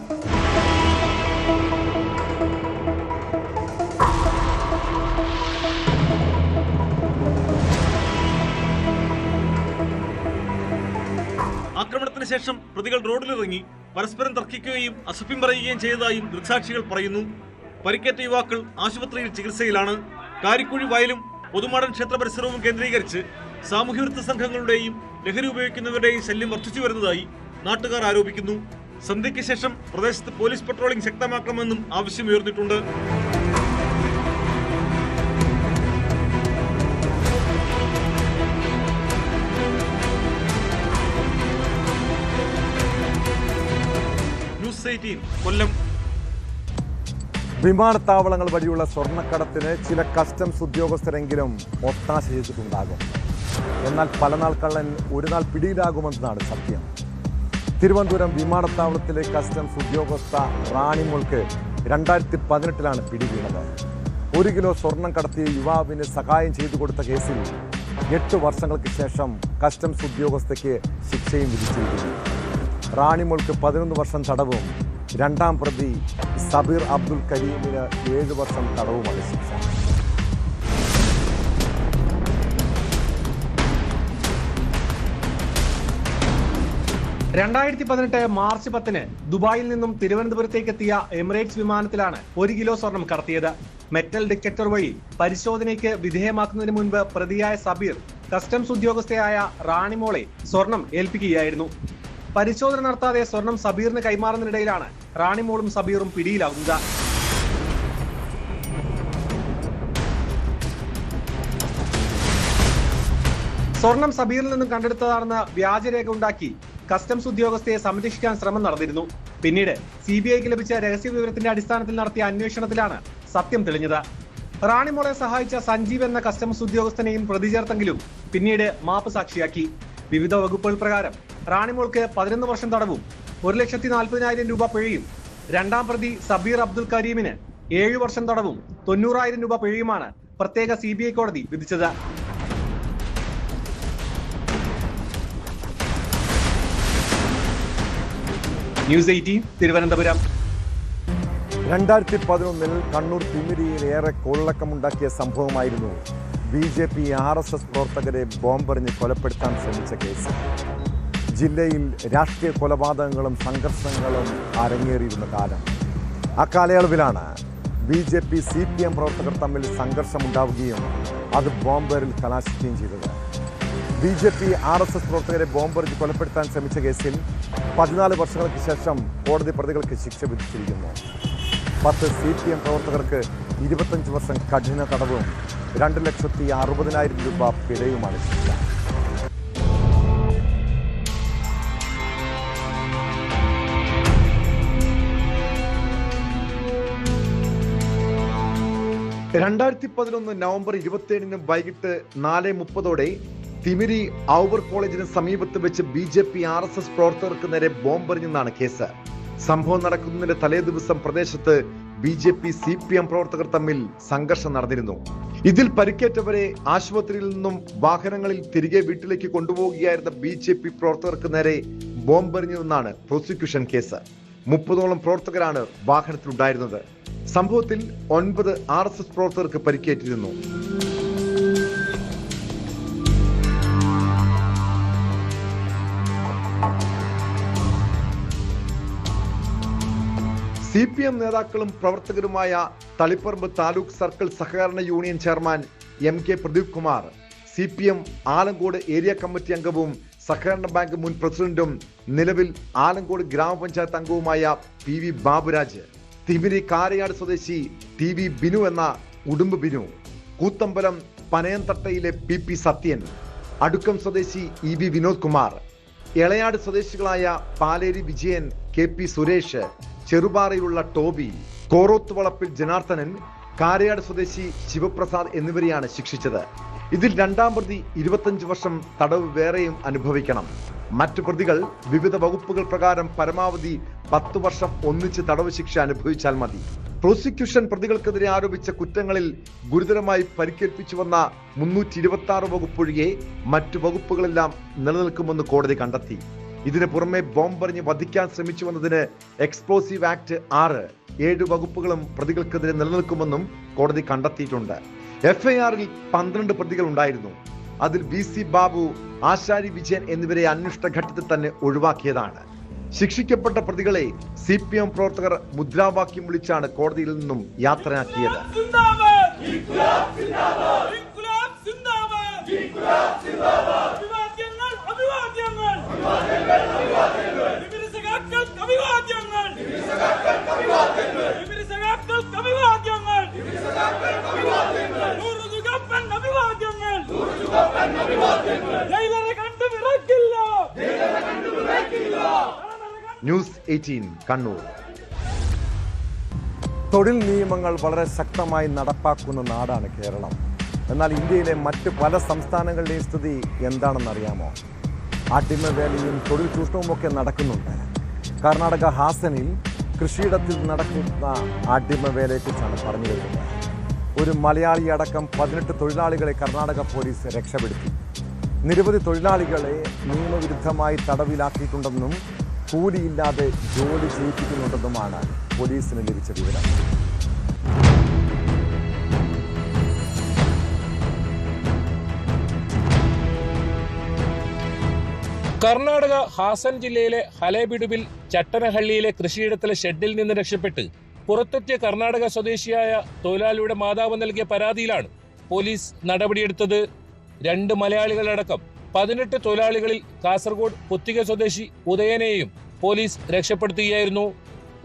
ആക്രമണത്തിന് ശേഷം പ്രതികൾ റോഡിലിറങ്ങി പരസ്പരം തർക്കിക്കുകയും അസഭ്യം പറയുകയും ചെയ്തതായും ദൃക്സാക്ഷികൾ പറയുന്നു. പരിക്കേറ്റ യുവാക്കൾ ആശുപത്രിയിൽ ചികിത്സയിലാണ്. കാരിക്കുഴി വയലും പൊതുമാടൻ ക്ഷേത്ര പരിസരവും കേന്ദ്രീകരിച്ച് സാമൂഹ്യവിരുദ്ധ സംഘങ്ങളുടെയും ലഹരി ഉപയോഗിക്കുന്നവരുടെയും ശല്യം വർദ്ധിച്ചു വരുന്നതായി നാട്ടുകാർ ആരോപിക്കുന്നു. സന്ധ്യയ്ക്ക് ശേഷം പ്രദേശത്ത് പോലീസ് പട്രോളിംഗ് ശക്തമാക്കണമെന്നും ആവശ്യമുയർന്നിട്ടുണ്ട്. ന്യൂസ് 18 കൊല്ലം. വിമാനത്താവളങ്ങൾ വഴിയുള്ള സ്വർണ്ണക്കടത്തിന് ചില കസ്റ്റംസ് ഉദ്യോഗസ്ഥരെങ്കിലും ഒത്താശ ചെയ്തിട്ടുണ്ടാകും. എന്നാൽ പല നാൾ കള്ളൻ ഒരു നാൾ പിടിയിലാകുമെന്നതാണ് സത്യം. തിരുവനന്തപുരം വിമാനത്താവളത്തിലെ കസ്റ്റംസ് ഉദ്യോഗസ്ഥ റാണിമോൾക്ക് 2018 പിടിവീണത്. 1 കിലോ സ്വർണം കടത്തിയ യുവാവിന് സഹായം ചെയ്തു കൊടുത്ത കേസിൽ 8 വർഷങ്ങൾക്ക് ശേഷം കസ്റ്റംസ് ഉദ്യോഗസ്ഥയ്ക്ക് ശിക്ഷയും വിധിച്ചിരിക്കുന്നു. റാണിമോൾക്ക് 11 വർഷം തടവും 2-ാം പ്രതി സബീർ അബ്ദുൽ കരീമിന് 7 വർഷം തടവുമാണ് ശിക്ഷ. മാർച്ച് 10 ദുബായിൽ നിന്നും തിരുവനന്തപുരത്തേക്ക് എത്തിയ എമിറേറ്റ്സ് വിമാനത്തിലാണ് 1 കിലോ സ്വർണം കടത്തിയത്. മെറ്റൽ ഡിറ്റക്ടർ വഴി പരിശോധനയ്ക്ക് വിധേയമാക്കുന്നതിന് മുൻപ് പ്രതിയായ സബീർ കസ്റ്റംസ് ഉദ്യോഗസ്ഥയായ റാണിമോളെ സ്വർണം ഏൽപ്പിക്കുകയായിരുന്നു. പരിശോധന നടത്താതെ സ്വർണം സബീറിന് കൈമാറുന്നതിനിടയിലാണ് റാണിമോളും സബീറും പിടിയിലാകുന്നത്. സ്വർണം സബീറിൽ നിന്നും കണ്ടെടുത്തതാണെന്ന് വ്യാജരേഖ ഉണ്ടാക്കി കസ്റ്റംസ് ഉദ്യോഗസ്ഥയെ സംരക്ഷിക്കാൻ ശ്രമം നടന്നിരുന്നു. പിന്നീട് CBIക്ക് ലഭിച്ച രഹസ്യ വിവരത്തിന്റെ അടിസ്ഥാനത്തിൽ നടത്തിയ അന്വേഷണത്തിലാണ് സത്യം തെളിഞ്ഞത്. റാണിമോളെ സഹായിച്ച സഞ്ജീവ് എന്ന കസ്റ്റംസ് ഉദ്യോഗസ്ഥനെയും പ്രതി ചേർത്തെങ്കിലും പിന്നീട് മാപ്പ് സാക്ഷിയാക്കി. വിവിധ വകുപ്പുകൾ പ്രകാരം റാണിമോൾക്ക് 11 വർഷം തടവും 1,40,000 രൂപ പിഴയും, രണ്ടാം പ്രതി സബീർ അബ്ദുൽ കരീമിന് 7 വർഷം തടവും 90,000 രൂപ പിഴയുമാണ് പ്രത്യേക CBI കോടതി വിധിച്ചത്. ന്യൂസ് 18 തിരുവനന്തപുരം. 2011 കണ്ണൂർ തിമിരിയിൽ ഏറെ കോളിളക്കമുണ്ടാക്കിയ സംഭവമായിരുന്നു BJP RSS പ്രവർത്തകരെ ബോംബെറിഞ്ഞ് കൊലപ്പെടുത്താൻ ശ്രമിച്ച കേസ്. ജില്ലയിൽ രാഷ്ട്രീയ കൊലപാതകങ്ങളും സംഘർഷങ്ങളും അരങ്ങേറിയിരുന്ന കാലം. അക്കാലയളവിലാണ് BJP CPM പ്രവർത്തകർ തമ്മിൽ സംഘർഷമുണ്ടാവുകയും അത് ബോംബേറിൽ കലാശിക്കുകയും ചെയ്തത്. BJP RSS പ്രവർത്തകരെ ബോംബെറിഞ്ഞ് കൊലപ്പെടുത്താൻ ശ്രമിച്ച കേസിൽ 14 വർഷങ്ങൾക്ക് ശേഷം കോടതി പ്രതികൾക്ക് ശിക്ഷ വിധിച്ചിരിക്കുന്നു. 10 CPM പ്രവർത്തകർക്ക് 25 വർഷം കഠിന തടവും 2,60,000 രൂപ പിഴയുമാണ് ശിക്ഷ. നവംബർ 27 വൈകിട്ട് 4:30 തിമിരി ഔവർ കോളേജിന് സമീപത്ത് വെച്ച് BJP RSS പ്രവർത്തകർക്ക് നേരെ ബോംബെറിഞ്ഞെന്നാണ് കേസ്. സംഭവം നടക്കുന്നതിന്റെ തലേ ദിവസം പ്രദേശത്ത് BJP CPM പ്രവർത്തകർ തമ്മിൽ സംഘർഷം നടന്നിരുന്നു. ഇതിൽ പരിക്കേറ്റവരെ ആശുപത്രിയിൽ നിന്നും വാഹനങ്ങളിൽ തിരികെ വീട്ടിലേക്ക് കൊണ്ടുപോവുകയായിരുന്ന BJP പ്രവർത്തകർക്ക് നേരെ ബോംബെറിഞ്ഞെന്നാണ് പ്രോസിക്യൂഷൻ കേസ്. 30ഓളം പ്രവർത്തകരാണ് വാഹനത്തിലുണ്ടായിരുന്നത്. സംഭവത്തിൽ 9 RSS പ്രവർത്തകർക്ക് പരിക്കേറ്റിരുന്നു. CPM നേതാക്കളും പ്രവർത്തകരുമായ തളിപ്പറമ്പ് താലൂക്ക് സർക്കിൾ സഹകരണ union chairman MK Pradeep Kumar, CPM Alangode area committee അംഗവും സഹകരണ ബാങ്ക് മുൻ പ്രസിഡന്റും നിലവിൽ ആലങ്കോട് ഗ്രാമപഞ്ചായത്ത് അംഗവുമായ PV ബാബുരാജ്, തിമിരി കാരയാട് സ്വദേശി TV ബിനു എന്ന ഉടുമ്പ് ബിനു, കൂത്തമ്പലം പനയന്തട്ടയിലെ PP സത്യൻ, അടുക്കം സ്വദേശി EB വിനോദ് കുമാർ, എളയാട് സ്വദേശികളായ പാലേരി വിജയൻ, KP സുരേഷ്, ചെറുപാറയിലുള്ള ടോബി, കോറോത്ത് വളപ്പിൽ ജനാർദ്ദനൻ, കാരയാട് സ്വദേശി ശിവപ്രസാദ് എന്നിവരെയാണ് ശിക്ഷിച്ചത്. ഇതിൽ രണ്ടാം പ്രതി 25 വർഷം തടവ് വേറെയും അനുഭവിക്കണം. മറ്റു പ്രതികൾ വിവിധ വകുപ്പുകൾ പ്രകാരം പരമാവധി 10 വർഷം ഒന്നിച്ച് തടവ് ശിക്ഷ അനുഭവിച്ചാൽ മതി. പ്രോസിക്യൂഷൻ പ്രതികൾക്കെതിരെ ആരോപിച്ച കുറ്റങ്ങളിൽ ഗുരുതരമായി പരിക്കേൽപ്പിച്ചുവന്ന 326 വകുപ്പൊഴികെ മറ്റു വകുപ്പുകളെല്ലാം നിലനിൽക്കുമെന്ന് കോടതി കണ്ടെത്തി. ഇതിനു പുറമെ ബോംബെറിഞ്ഞ് വധിക്കാൻ ശ്രമിച്ചു വന്നതിന് എക്സ്പ്ലോസീവ് ആക്ട് 6, 7 വകുപ്പുകളും പ്രതികൾക്കെതിരെ നിലനിൽക്കുമെന്നും കോടതി കണ്ടെത്തിയിട്ടുണ്ട്. FIR-ൽ 12 പ്രതികൾ ഉണ്ടായിരുന്നു. അതിൽ VC ബാബു, ആശാരി വിജയൻ എന്നിവരെ അന്വേഷണ ഘട്ടത്തിൽ തന്നെ ഒഴിവാക്കിയതാണ്. ശിക്ഷിക്കപ്പെട്ട പ്രതികളെ CPM പ്രവർത്തകർ മുദ്രാവാക്യം വിളിച്ചാണ് കോടതിയിൽ നിന്നും യാത്രയാക്കിയത്. ന്യൂസ് 18 കണ്ണൂർ. തൊഴിൽ നിയമങ്ങൾ വളരെ ശക്തമായി നടപ്പാക്കുന്ന നാടാണ് കേരളം. എന്നാൽ ഇന്ത്യയിലെ മറ്റ് പല സംസ്ഥാനങ്ങളുടെയും സ്ഥിതി എന്താണെന്നറിയാമോ? അടിമവേലയും തൊഴിൽ ചൂഷണവുമൊക്കെ നടക്കുന്നുണ്ട്. കർണാടക ഹാസനിൽ കൃഷിയിടത്തിൽ നടക്കുന്ന അടിമവേലയെക്കുറിച്ചാണ് പറഞ്ഞു വരുന്നത്. ഒരു മലയാളി അടക്കം 18 തൊഴിലാളികളെ കർണാടക പോലീസ് രക്ഷപ്പെടുത്തി. നിരവധി തൊഴിലാളികളെ നിയമവിരുദ്ധമായി തടവിലാക്കിയിട്ടുണ്ടെന്നും കൂലിയില്ലാതെ ജോലി ചെയ്യിപ്പിക്കുന്നുണ്ടെന്നുമാണ് പോലീസിന് ലഭിച്ച വിവരം. കർണാടക ഹാസൻ ജില്ലയിലെ ഹലേബിഡുവിൽ ചട്ടനഹള്ളിയിലെ കൃഷിയിടത്തിലെ ഷെഡിൽ നിന്ന് രക്ഷപ്പെട്ട് പുറത്തെത്തിയ കർണാടക സ്വദേശിയായ തൊഴിലാളിയുടെ മാതാവ് നൽകിയ പരാതിയിലാണ് പോലീസ് നടപടിയെടുത്തത്. 2 മലയാളികളടക്കം 18 തൊഴിലാളികളിൽ കാസർഗോഡ് പുത്തിക സ്വദേശി ഉദയനെയും പോലീസ് രക്ഷപ്പെടുത്തുകയായിരുന്നു.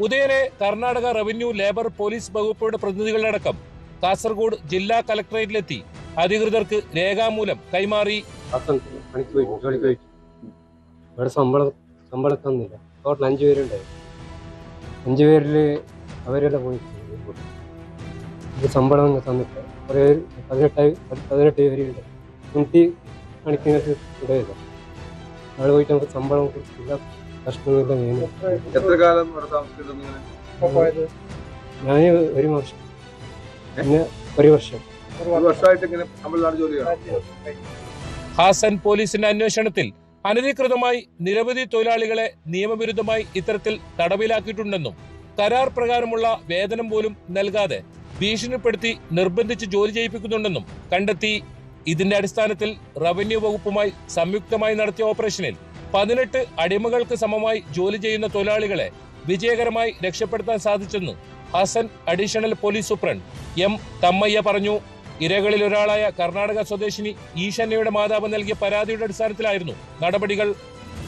ഉദയനെ കർണാടക റവന്യൂ ലേബർ പോലീസ് വകുപ്പുകളുടെ പ്രതിനിധികളടക്കം കാസർഗോഡ് ജില്ലാ കളക്ടറേറ്റിലെത്തി അധികൃതർക്ക് രേഖാമൂലം കൈമാറി. ഇവിടെ ശമ്പളം തന്നില്ല. ടോട്ടൽ 5 പേരുണ്ടായിരുന്നു. 5 പേരിൽ അവരെല്ലാം പോയി ശമ്പളം ഒന്നും തന്നില്ല. കുറേ 18 പേരുണ്ട്. 20 കണക്കിനൊക്കെ ഇടയില്ല. അവിടെ പോയിട്ട് നമുക്ക് ശമ്പളം കൊടുത്തില്ല, പ്രശ്നമില്ല. എത്ര കാലം ഞാൻ 1 വർഷം, പിന്നെ 1 വർഷം. ഹാസൻ പോലീസിന്റെ അന്വേഷണത്തിൽ അനധികൃതമായി നിരവധി തൊഴിലാളികളെ നിയമവിരുദ്ധമായി ഇത്തരത്തിൽ തടവിലാക്കിയിട്ടുണ്ടെന്നും കരാർ പ്രകാരമുള്ള വേതനം പോലും നൽകാതെ ഭീഷണിപ്പെടുത്തി നിർബന്ധിച്ച് ജോലി ചെയ്യിപ്പിക്കുന്നുണ്ടെന്നും കണ്ടെത്തി. ഇതിന്റെ അടിസ്ഥാനത്തിൽ റവന്യൂ വകുപ്പുമായി സംയുക്തമായി നടത്തിയ ഓപ്പറേഷനിൽ 18 അടിമകൾക്ക് സമമായി ജോലി ചെയ്യുന്ന തൊഴിലാളികളെ വിജയകരമായി രക്ഷപ്പെടുത്താൻ സാധിച്ചെന്ന് Hassan additional police superintendent M Thammaiah പറഞ്ഞു. ഇരകളിൽ ഒരാളായ കർണാടക സ്വദേശിനി ഈശന്യയുടെ മാതാവ് നൽകിയ പരാതിയുടെ അടിസ്ഥാനത്തിലായിരുന്നു നടപടികൾ.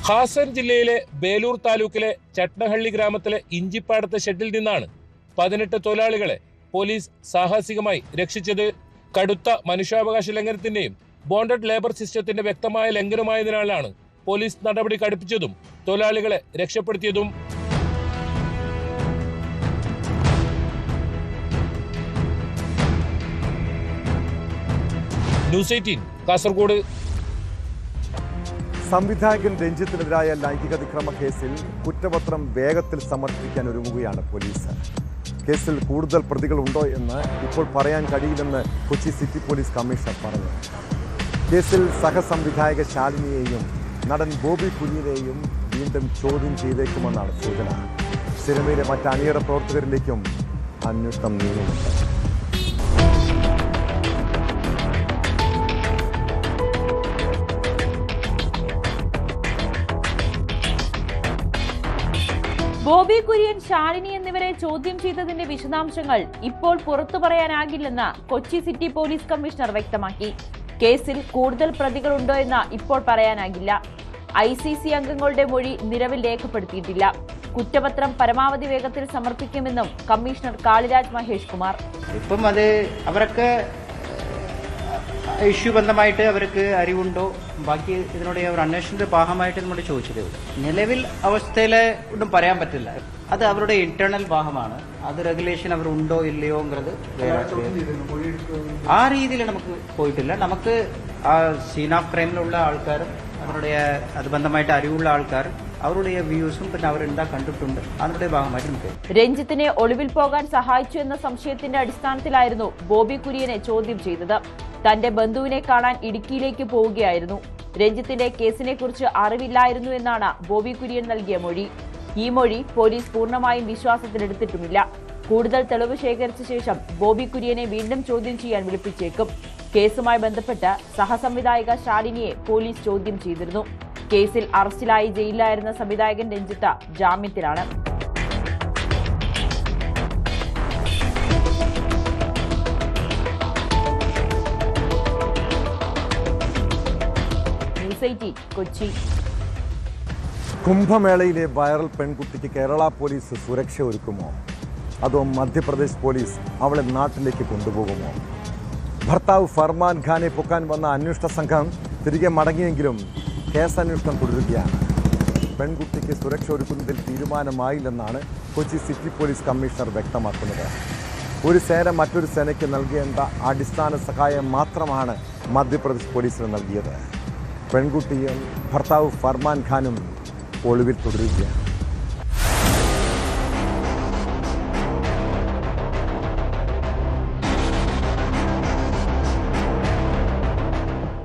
ഹാസൻ ജില്ലയിലെ ബേലൂർ താലൂക്കിലെ ചട്നഹള്ളി ഗ്രാമത്തിലെ ഇഞ്ചിപ്പാടത്തെ ഷെഡിൽ നിന്നാണ് 18 തൊഴിലാളികളെ പോലീസ് സാഹസികമായി രക്ഷിച്ചത്. കടുത്ത മനുഷ്യാവകാശ ലംഘനത്തിന്റെയും ബോണ്ടഡ് ലേബർ സിസ്റ്റത്തിന്റെ വ്യക്തമായ ലംഘനമായതിനാലാണ് പോലീസ് നടപടി കടുപ്പിച്ചതും തൊഴിലാളികളെ രക്ഷപ്പെടുത്തിയതും. ന്യൂസ് 18 കാസർഗോഡ്. സംവിധായകൻ രഞ്ജിത്തിനെതിരായ ലൈംഗികാതിക്രമ കേസിൽ കുറ്റപത്രം വേഗത്തിൽ സമർപ്പിക്കാൻ ഒരുങ്ങുകയാണ് പോലീസ്. കേസിൽ കൂടുതൽ പ്രതികളുണ്ടോ എന്ന് ഇപ്പോൾ പറയാൻ കഴിയില്ലെന്ന് കൊച്ചി സിറ്റി പോലീസ് കമ്മീഷണർ പറഞ്ഞു. കേസിൽ സഹസംവിധായക ശാലിനിയെയും നടൻ ബോബി കുര്യനെയും വീണ്ടും ചോദ്യം ചെയ്തേക്കുമെന്നാണ് സൂചന. സിനിമയിലെ മറ്റ് അണിയറ പ്രവർത്തകരിലേക്കും അന്വേഷണം നീങ്ങുന്നുണ്ട്. ബോബി കുര്യൻ, ശാലിനി എന്നിവരെ ചോദ്യം ചെയ്തതിന്റെ വിശദാംശങ്ങൾ ഇപ്പോൾ പുറത്തു പറയാനാകില്ലെന്ന് കൊച്ചി സിറ്റി പോലീസ് കമ്മീഷണർ വ്യക്തമാക്കി. കേസിൽ കൂടുതൽ പ്രതികളുണ്ടോ എന്ന് ഇപ്പോൾ പറയാനാകില്ല. ICC അംഗങ്ങളുടെ മൊഴി നിലവിൽ രേഖപ്പെടുത്തിയിട്ടില്ല. കുറ്റപത്രം പരമാവധി വേഗത്തിൽ സമർപ്പിക്കുമെന്നും കമ്മീഷണർ കാളിരാജ് മഹേഷ് കുമാർ. ഇപ്പം അത് അവരൊക്കെ ഇഷ്യൂ ബന്ധമായിട്ട് അവർക്ക് അറിവുണ്ടോ, ബാക്കി ഇതിനോട് ഒരു അന്വേഷണത്തിന്റെ ഭാഗമായിട്ട് നമ്മൾ ചോദിച്ചതേ ഉള്ളൂ. നിലവിൽ അവസ്ഥയിലെ ഒന്നും പറയാൻ പറ്റില്ല. അത് അവരുടെ ഇന്റേണൽ ഭാഗമാണ്. അത് റെഗുലേഷൻ അവർ ഉണ്ടോ ഇല്ലയോ എന്നത് ആ രീതിയിൽ നമുക്ക് പോയിട്ടില്ല. നമുക്ക് ആ സീൻ ഓഫ് ക്രൈമിലുള്ള ആൾക്കാരും അവരുടെ അത് ബന്ധമായിട്ട് അറിവുള്ള ആൾക്കാരും അവരുടെ വ്യൂസും പിന്നെ അവരെന്താ കണ്ടിട്ടുണ്ട് അതിന്റെ ഭാഗമായിട്ട് നമുക്ക്. രഞ്ജിത്തിനെ ഒളിവിൽ പോകാൻ സഹായിച്ചു എന്ന സംശയത്തിന്റെ അടിസ്ഥാനത്തിലായിരുന്നു ബോബി കുര്യനെ ചോദ്യം ചെയ്തത്. തന്റെ ബന്ധുവിനെ കാണാൻ ഇടുക്കിയിലേക്ക് പോവുകയായിരുന്നു. രഞ്ജിത്തിന്റെ കേസിനെ കുറിച്ച് അറിവില്ലായിരുന്നു എന്നാണ് ബോബി കുര്യൻ നൽകിയ മൊഴി. ഈ മൊഴി പോലീസ് പൂർണ്ണമായും വിശ്വാസത്തിലെടുത്തിട്ടുമില്ല. കൂടുതൽ തെളിവ് ശേഖരിച്ച ശേഷം ബോബി കുര്യനെ വീണ്ടും ചോദ്യം ചെയ്യാൻ വിളിപ്പിച്ചേക്കും. കേസുമായി ബന്ധപ്പെട്ട് സഹസംവിധായിക ശാലിനിയെ പോലീസ് ചോദ്യം ചെയ്തിരുന്നു. കേസിൽ അറസ്റ്റിലായി ജയിലിലായിരുന്ന സംവിധായകൻ രഞ്ജിത്ത് ജാമ്യത്തിലാണ്. ന്യൂസ് 18 കൊച്ചി. കുംഭമേളയിലെ വൈറൽ പെൺകുട്ടിക്ക് കേരള പോലീസ് സുരക്ഷ ഒരുക്കുമോ, അതോ മധ്യപ്രദേശ് പോലീസ് അവളെ നാട്ടിലേക്ക് കൊണ്ടുപോകുമോ? ഭർത്താവ് ഫർമാൻ ഖാനെ പൊക്കാൻ വന്ന അന്വേഷണ സംഘം തിരികെ മടങ്ങിയെങ്കിലും കേസന്വേഷണം തുടരുകയാണ്. പെൺകുട്ടിക്ക് സുരക്ഷ ഒരുക്കുന്നതിൽ തീരുമാനമായില്ലെന്നാണ് കൊച്ചി സിറ്റി പോലീസ് കമ്മീഷണർ വ്യക്തമാക്കുന്നത്. ഒരു സേന മറ്റൊരു സേനയ്ക്ക് നൽകേണ്ട അടിസ്ഥാന സഹായം മാത്രമാണ് മധ്യപ്രദേശ് പോലീസിന് നൽകിയത്. പെൺകുട്ടിയും ഭർത്താവ് ഫർമാൻ ഖാനും ഒളിവിൽ തുടരുകയാണ്.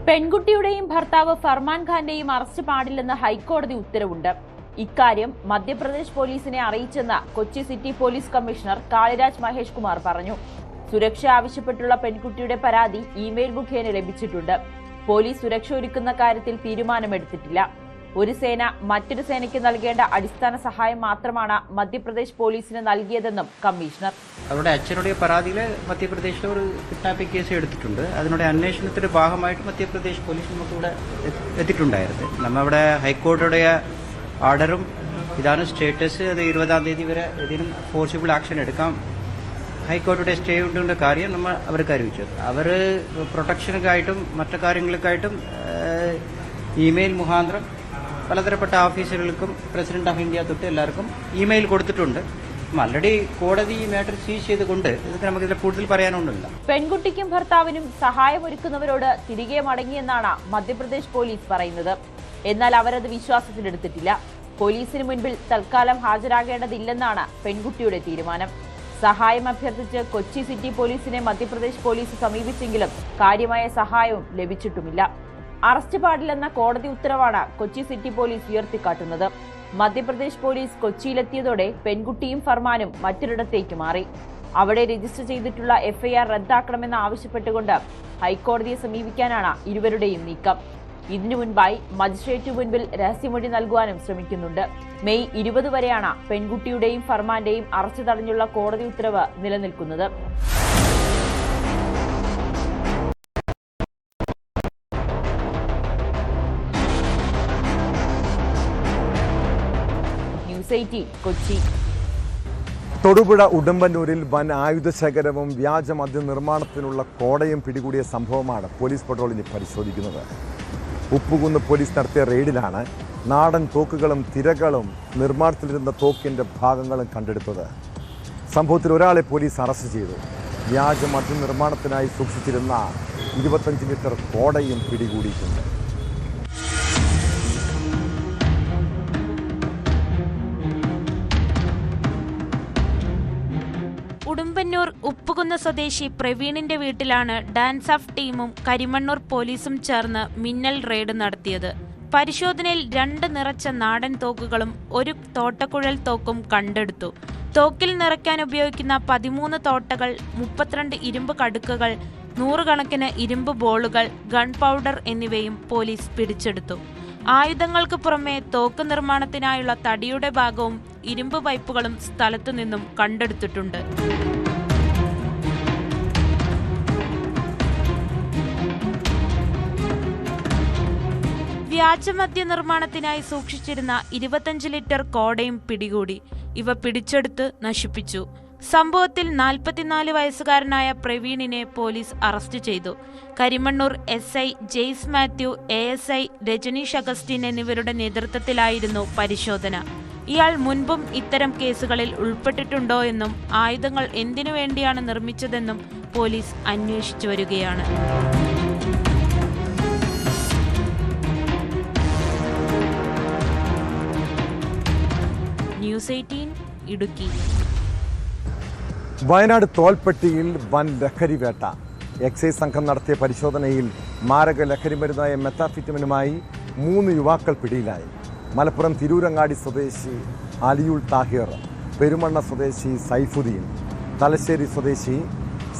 പെൺകുട്ടിയുടെയും ഭർത്താവ് ഫർമാൻ ഖാന്റെയും അറസ്റ്റ് പാടില്ലെന്ന് ഹൈക്കോടതി ഉത്തരവുണ്ട്. ഇക്കാര്യം മധ്യപ്രദേശ് പോലീസിനെ അറിയിച്ചെന്ന് Kochi city police commissioner Kaliraj Mahesh Kumar പറഞ്ഞു. സുരക്ഷ ആവശ്യപ്പെട്ടുള്ള പെൺകുട്ടിയുടെ പരാതി ഇമെയിൽ മുഖേന ലഭിച്ചിട്ടുണ്ട്. പോലീസ് സുരക്ഷ ഒരുക്കുന്ന കാര്യത്തിൽ തീരുമാനമെടുത്തിട്ടില്ല. ഒരു സേന മറ്റൊരു സേനയ്ക്ക് നൽകേണ്ട അടിസ്ഥാന സഹായം മാത്രമാണ് മധ്യപ്രദേശ് പോലീസിന് നൽകിയതെന്നും കമ്മീഷണർ. അവരുടെ അച്ഛനുடைய പരാതിയിൽ മധ്യപ്രദേശിൽ ഒരു കിഡ്നാപ്പിംഗ് കേസ് എടുത്തിട്ടുണ്ട്. അതിനുடைய അന്വേഷണത്തിന്റെ ഭാഗമായിട്ട് മധ്യപ്രദേശ് പോലീസ് നമുക്കിവിടെ എത്തിയിട്ടുണ്ടായിരുന്നു. നമ്മവിടെ ഹൈക്കോടതിയുടെ ഓർഡറും ഇതാണ് സ്റ്റേറ്റസ്. അത് 20-ാം തീയതി വരെ ഏതെങ്കിലും ഫോഴ്സിബിൾ ആക്ഷൻ എടുക്കാം ഹൈക്കോടതിയുടെ സ്റ്റേ ഉണ്ടെന്ന കാര്യം നമ്മൾ അവർക്ക് അറിയിച്ചു. അവർ പ്രൊട്ടക്ഷനൊക്കെയായിട്ടും മറ്റു കാര്യങ്ങൾക്കായിട്ടും ഇമെയിൽ മുഖാന്തരം പലതരപ്പെട്ട ഓഫീസറുകൾക്കും പ്രസിഡന്റ് ഓഫ് ഇന്ത്യ തൊട്ട് എല്ലാവർക്കും ഇമെയിൽ കൊടുത്തിട്ടുണ്ട്. ഓൾറെഡി കോടതി ഈ മാറ്റർ സീസ് ചെയ്തുകൊണ്ട് ഇതൊക്കെ നമുക്കിതിൽ കൂടുതൽ പറയാനൊന്നുമില്ല. പെൺകുട്ടിക്കും ഭർത്താവിനും സഹായമൊരുക്കുന്നവരോട് തിരികെ മടങ്ങിയെന്നാണ് മധ്യപ്രദേശ് പോലീസ് പറയുന്നത്. എന്നാൽ അവരത് വിശ്വാസത്തിലെടുത്തിട്ടില്ല. പോലീസിന് മുൻപിൽ തൽക്കാലം ഹാജരാകേണ്ടതില്ലെന്നാണ് പെൺകുട്ടിയുടെ തീരുമാനം. സഹായം അഭ്യർത്ഥിച്ച് കൊച്ചി സിറ്റി പോലീസിനെ മധ്യപ്രദേശ് പോലീസ് സമീപിച്ചെങ്കിലും കാര്യമായ സഹായവും ലഭിച്ചിട്ടുമില്ല. അറസ്റ്റ് പാടില്ലെന്ന കോടതി ഉത്തരവാണ് കൊച്ചി സിറ്റി പോലീസ് ഉയർത്തിക്കാട്ടുന്നത്. മധ്യപ്രദേശ് പോലീസ് കൊച്ചിയിലെത്തിയതോടെ പെൺകുട്ടിയും ഫർമാനും മറ്റൊരിടത്തേക്ക് മാറി. അവിടെ രജിസ്റ്റർ ചെയ്തിട്ടുള്ള FIR റദ്ദാക്കണമെന്ന് ആവശ്യപ്പെട്ടുകൊണ്ട് ഹൈക്കോടതിയെ സമീപിക്കാനാണ് ഇരുവരുടെയും നീക്കം. ഇതിനു മുൻപായി മജിസ്ട്രേറ്റ് മുൻപിൽ രഹസ്യമൊഴി നൽകുവാനും ശ്രമിക്കുന്നുണ്ട്. മെയ് 20 വരെയാണ് പെൺകുട്ടിയുടെയും ഫർമാന്റെയും അറസ്റ്റ് തടഞ്ഞുള്ള കോടതി ഉത്തരവ് നിലനിൽക്കുന്നത്. ന്യൂസ് 18 കൊച്ചി. തൊടുപുഴ ഉടുമ്പന്നൂരിൽ വൻ ആയുധശേഖരവും വ്യാജ മദ്യ നിർമ്മാണത്തിനുള്ള കോടയും പിടികൂടിയ സംഭവമാണ് പോലീസ് പട്രോളിംഗ് പരിശോധിക്കുന്നത്. ഉപ്പുകുന്ന് പോലീസ് നടത്തിയ റെയ്ഡിലാണ് നാടൻ തോക്കുകളും തിരകളും നിർമ്മാണത്തിലിരുന്ന തോക്കിൻ്റെ ഭാഗങ്ങളും കണ്ടെടുത്തത്. സംഭവത്തിൽ ഒരാളെ പോലീസ് അറസ്റ്റ് ചെയ്തു. വ്യാജ മദ്യ നിർമ്മാണത്തിനായി സൂക്ഷിച്ചിരുന്ന 25 ലിറ്റർ കോടയും പിടികൂടിയിട്ടുണ്ട്. ഉടുമ്പന്നൂർ ഉപ്പുകുന്ന് സ്വദേശി പ്രവീണിന്റെ വീട്ടിലാണ് ഡാൻസ് ഓഫ് ടീമും കരിമണ്ണൂർ പോലീസും ചേർന്ന് മിന്നൽ റെയ്ഡ് നടത്തിയത്. പരിശോധനയിൽ 2 നിറച്ച നാടൻ തോക്കുകളും 1 തോട്ടക്കുഴൽ തോക്കും കണ്ടെടുത്തു. തോക്കിൽ നിറയ്ക്കാൻ ഉപയോഗിക്കുന്ന 13 തോട്ടകൾ, 32 ഇരുമ്പ് കടുക്കുകൾ, 100 കണക്കിന് ഇരുമ്പ് ബോളുകൾ, ഗൺ പൗഡർ എന്നിവയും പോലീസ് പിടിച്ചെടുത്തു. ആയുധങ്ങൾക്ക് പുറമെ തോക്ക് നിർമ്മാണത്തിനായുള്ള തടിയുടെ ഭാഗവും ഇരുമ്പ് പൈപ്പുകളും സ്ഥലത്തു നിന്നും കണ്ടെടുത്തിട്ടുണ്ട്. വ്യാജമദ്യ നിർമ്മാണത്തിനായി സൂക്ഷിച്ചിരുന്ന 25 ലിറ്റർ കോടയും പിടികൂടി. ഇവ പിടിച്ചെടുത്ത് നശിപ്പിച്ചു. സംഭവത്തിൽ 44 വയസ്സുകാരനായ പ്രവീണിനെ പോലീസ് അറസ്റ്റ് ചെയ്തു. കരിമണ്ണൂർ SI ജെയ്സ് മാത്യു, ASI രജനീഷ് അഗസ്റ്റിൻ എന്നിവരുടെ നേതൃത്വത്തിലായിരുന്നു പരിശോധന. ഇയാൾ മുൻപും ഇത്തരം കേസുകളിൽ ഉൾപ്പെട്ടിട്ടുണ്ടോ എന്നും ആയുധങ്ങൾ എന്തിനു വേണ്ടിയാണ് നിർമ്മിച്ചതെന്നും പോലീസ് അന്വേഷിച്ചു വരികയാണ്. ന്യൂസ് 18 ഇടുക്കി. വയനാട് തോൽപ്പെട്ടിയിൽ വൻ ലഹരി വേട്ട. എക്സൈസ് സംഘം നടത്തിയ പരിശോധനയിൽ മാരക ലഹരി മരുന്നായ മെത്താഫിറ്റമിനുമായി 3 യുവാക്കൾ പിടിയിലായി. മലപ്പുറം തിരൂരങ്ങാടി സ്വദേശി അലിയുൾ താഹിർ, പെരുമണ്ണ സ്വദേശി സൈഫുദ്ദീൻ, തലശ്ശേരി സ്വദേശി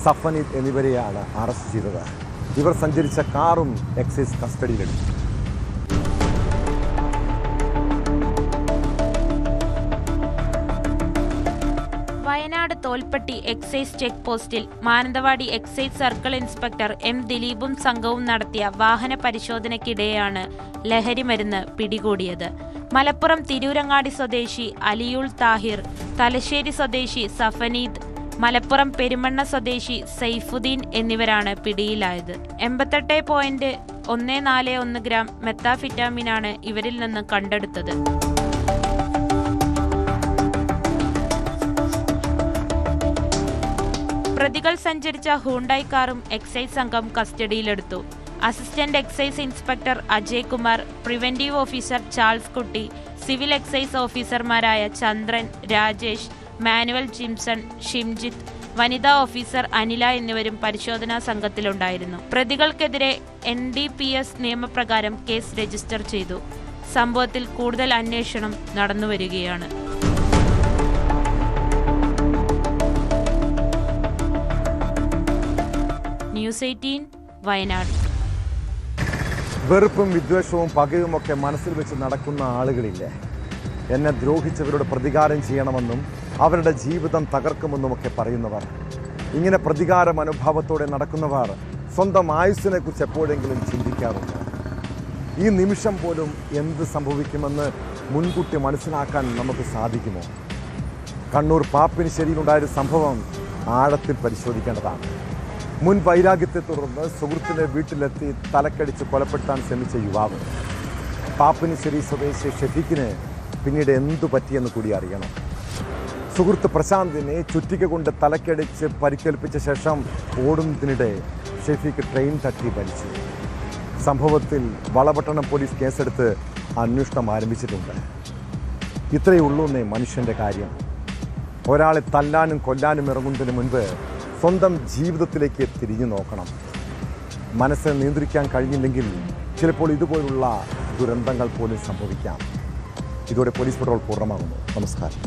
സഫനീദ് എന്നിവരെയാണ് അറസ്റ്റ് ചെയ്തത്. ഇവർ സഞ്ചരിച്ച കാറും എക്സൈസ് കസ്റ്റഡിയിലെടുത്തു. വയനാട് തോൽപ്പെട്ടി എക്സൈസ് ചെക്ക് പോസ്റ്റിൽ Mananthavady excise circle inspector M ദിലീപും സംഘവും നടത്തിയ വാഹന പരിശോധനയ്ക്കിടെയാണ് ലഹരി മരുന്ന് പിടികൂടിയത്. മലപ്പുറം തിരൂരങ്ങാടി സ്വദേശി അലിയുൾ താഹിർ, തലശ്ശേരി സ്വദേശി സഫനീദ്, മലപ്പുറം പെരുമണ്ണ സ്വദേശി സൈഫുദ്ദീൻ എന്നിവരാണ് പിടിയിലായത്. 88.141 ഗ്രാം മെത്താഫിറ്റാമിനാണ് ഇവരിൽ നിന്ന് കണ്ടെടുത്തത്. പ്രതികൾ സഞ്ചരിച്ച ഹൂണ്ടായി കാറും എക്സൈസ് സംഘം കസ്റ്റഡിയിലെടുത്തു. Assistant excise inspector Ajay Kumar, preventive officer Charles കുട്ടി, സിവിൽ എക്സൈസ് ഓഫീസർമാരായ ചന്ദ്രൻ, രാജേഷ്, മാനുവൽ ജിംസൺ, ഷിംജിത്ത്, വനിതാ ഓഫീസർ അനില എന്നിവരും പരിശോധനാ സംഘത്തിലുണ്ടായിരുന്നു. പ്രതികൾക്കെതിരെ NDPS നിയമപ്രകാരം കേസ് രജിസ്റ്റർ ചെയ്തു. സംഭവത്തിൽ കൂടുതൽ അന്വേഷണം നടന്നുവരികയാണ്. ന്യൂസ് 18 വയനാട്. വെറുപ്പും വിദ്വേഷവും പകയുമൊക്കെ മനസ്സിൽ വെച്ച് നടക്കുന്ന ആളുകളില്ലേ, എന്നെ ദ്രോഹിച്ചവരോട് പ്രതികാരം ചെയ്യണമെന്നും അവരുടെ ജീവിതം തകർക്കുമെന്നുമൊക്കെ പറയുന്നവർ. ഇങ്ങനെ പ്രതികാര മനോഭാവത്തോടെ നടക്കുന്നവർ സ്വന്തം ആയുസ്സിനെ കുറിച്ച് എപ്പോഴെങ്കിലും ചിന്തിക്കാറുണ്ട്? ഈ നിമിഷം പോലും എന്ത് സംഭവിക്കുമെന്ന് മുൻകൂട്ടി മനസ്സിലാക്കാൻ നമുക്ക് സാധിക്കുമോ? കണ്ണൂർ പാപ്പിനിശ്ശേരിയിലുണ്ടായൊരു സംഭവം ആഴത്തിൽ പരിശോധിക്കേണ്ടതാണ്. മുൻ വൈരാഗ്യത്തെ തുടർന്ന് സുഹൃത്തിൻ്റെ വീട്ടിലെത്തി തലക്കടിച്ച് കൊലപ്പെടുത്താൻ ശ്രമിച്ച യുവാവ്. പാപ്പിനിശ്ശേരി സ്വദേശി ഷെഫീഖിന് പിന്നീട് എന്തു പറ്റിയെന്ന് കൂടി അറിയണം. സുഹൃത്ത് പ്രശാന്തിനെ ചുറ്റിക കൊണ്ട് തലക്കടിച്ച് പരിക്കേൽപ്പിച്ച ശേഷം ഓടുന്നതിനിടെ ഷെഫീഖ് ട്രെയിൻ തട്ടി മരിച്ചു. സംഭവത്തിൽ വളപട്ടണം പോലീസ് കേസെടുത്ത് അന്വേഷണം ആരംഭിച്ചിട്ടുണ്ട്. ഇത്രയേ ഉള്ളൂ എന്നേ മനുഷ്യൻ്റെ കാര്യം. ഒരാളെ തല്ലാനും കൊല്ലാനും ഇറങ്ങുന്നതിന് മുൻപ് സ്വന്തം ജീവിതത്തിലേക്ക് തിരിഞ്ഞു നോക്കണം. മനസ്സിനെ നിയന്ത്രിക്കാൻ കഴിഞ്ഞില്ലെങ്കിൽ ചിലപ്പോൾ ഇതുപോലുള്ള ദുരന്തങ്ങൾ പോലും സംഭവിക്കാം. ഇതോടെ പോലീസ് പട്രോൾ പൂർണ്ണമാകുന്നു. നമസ്കാരം.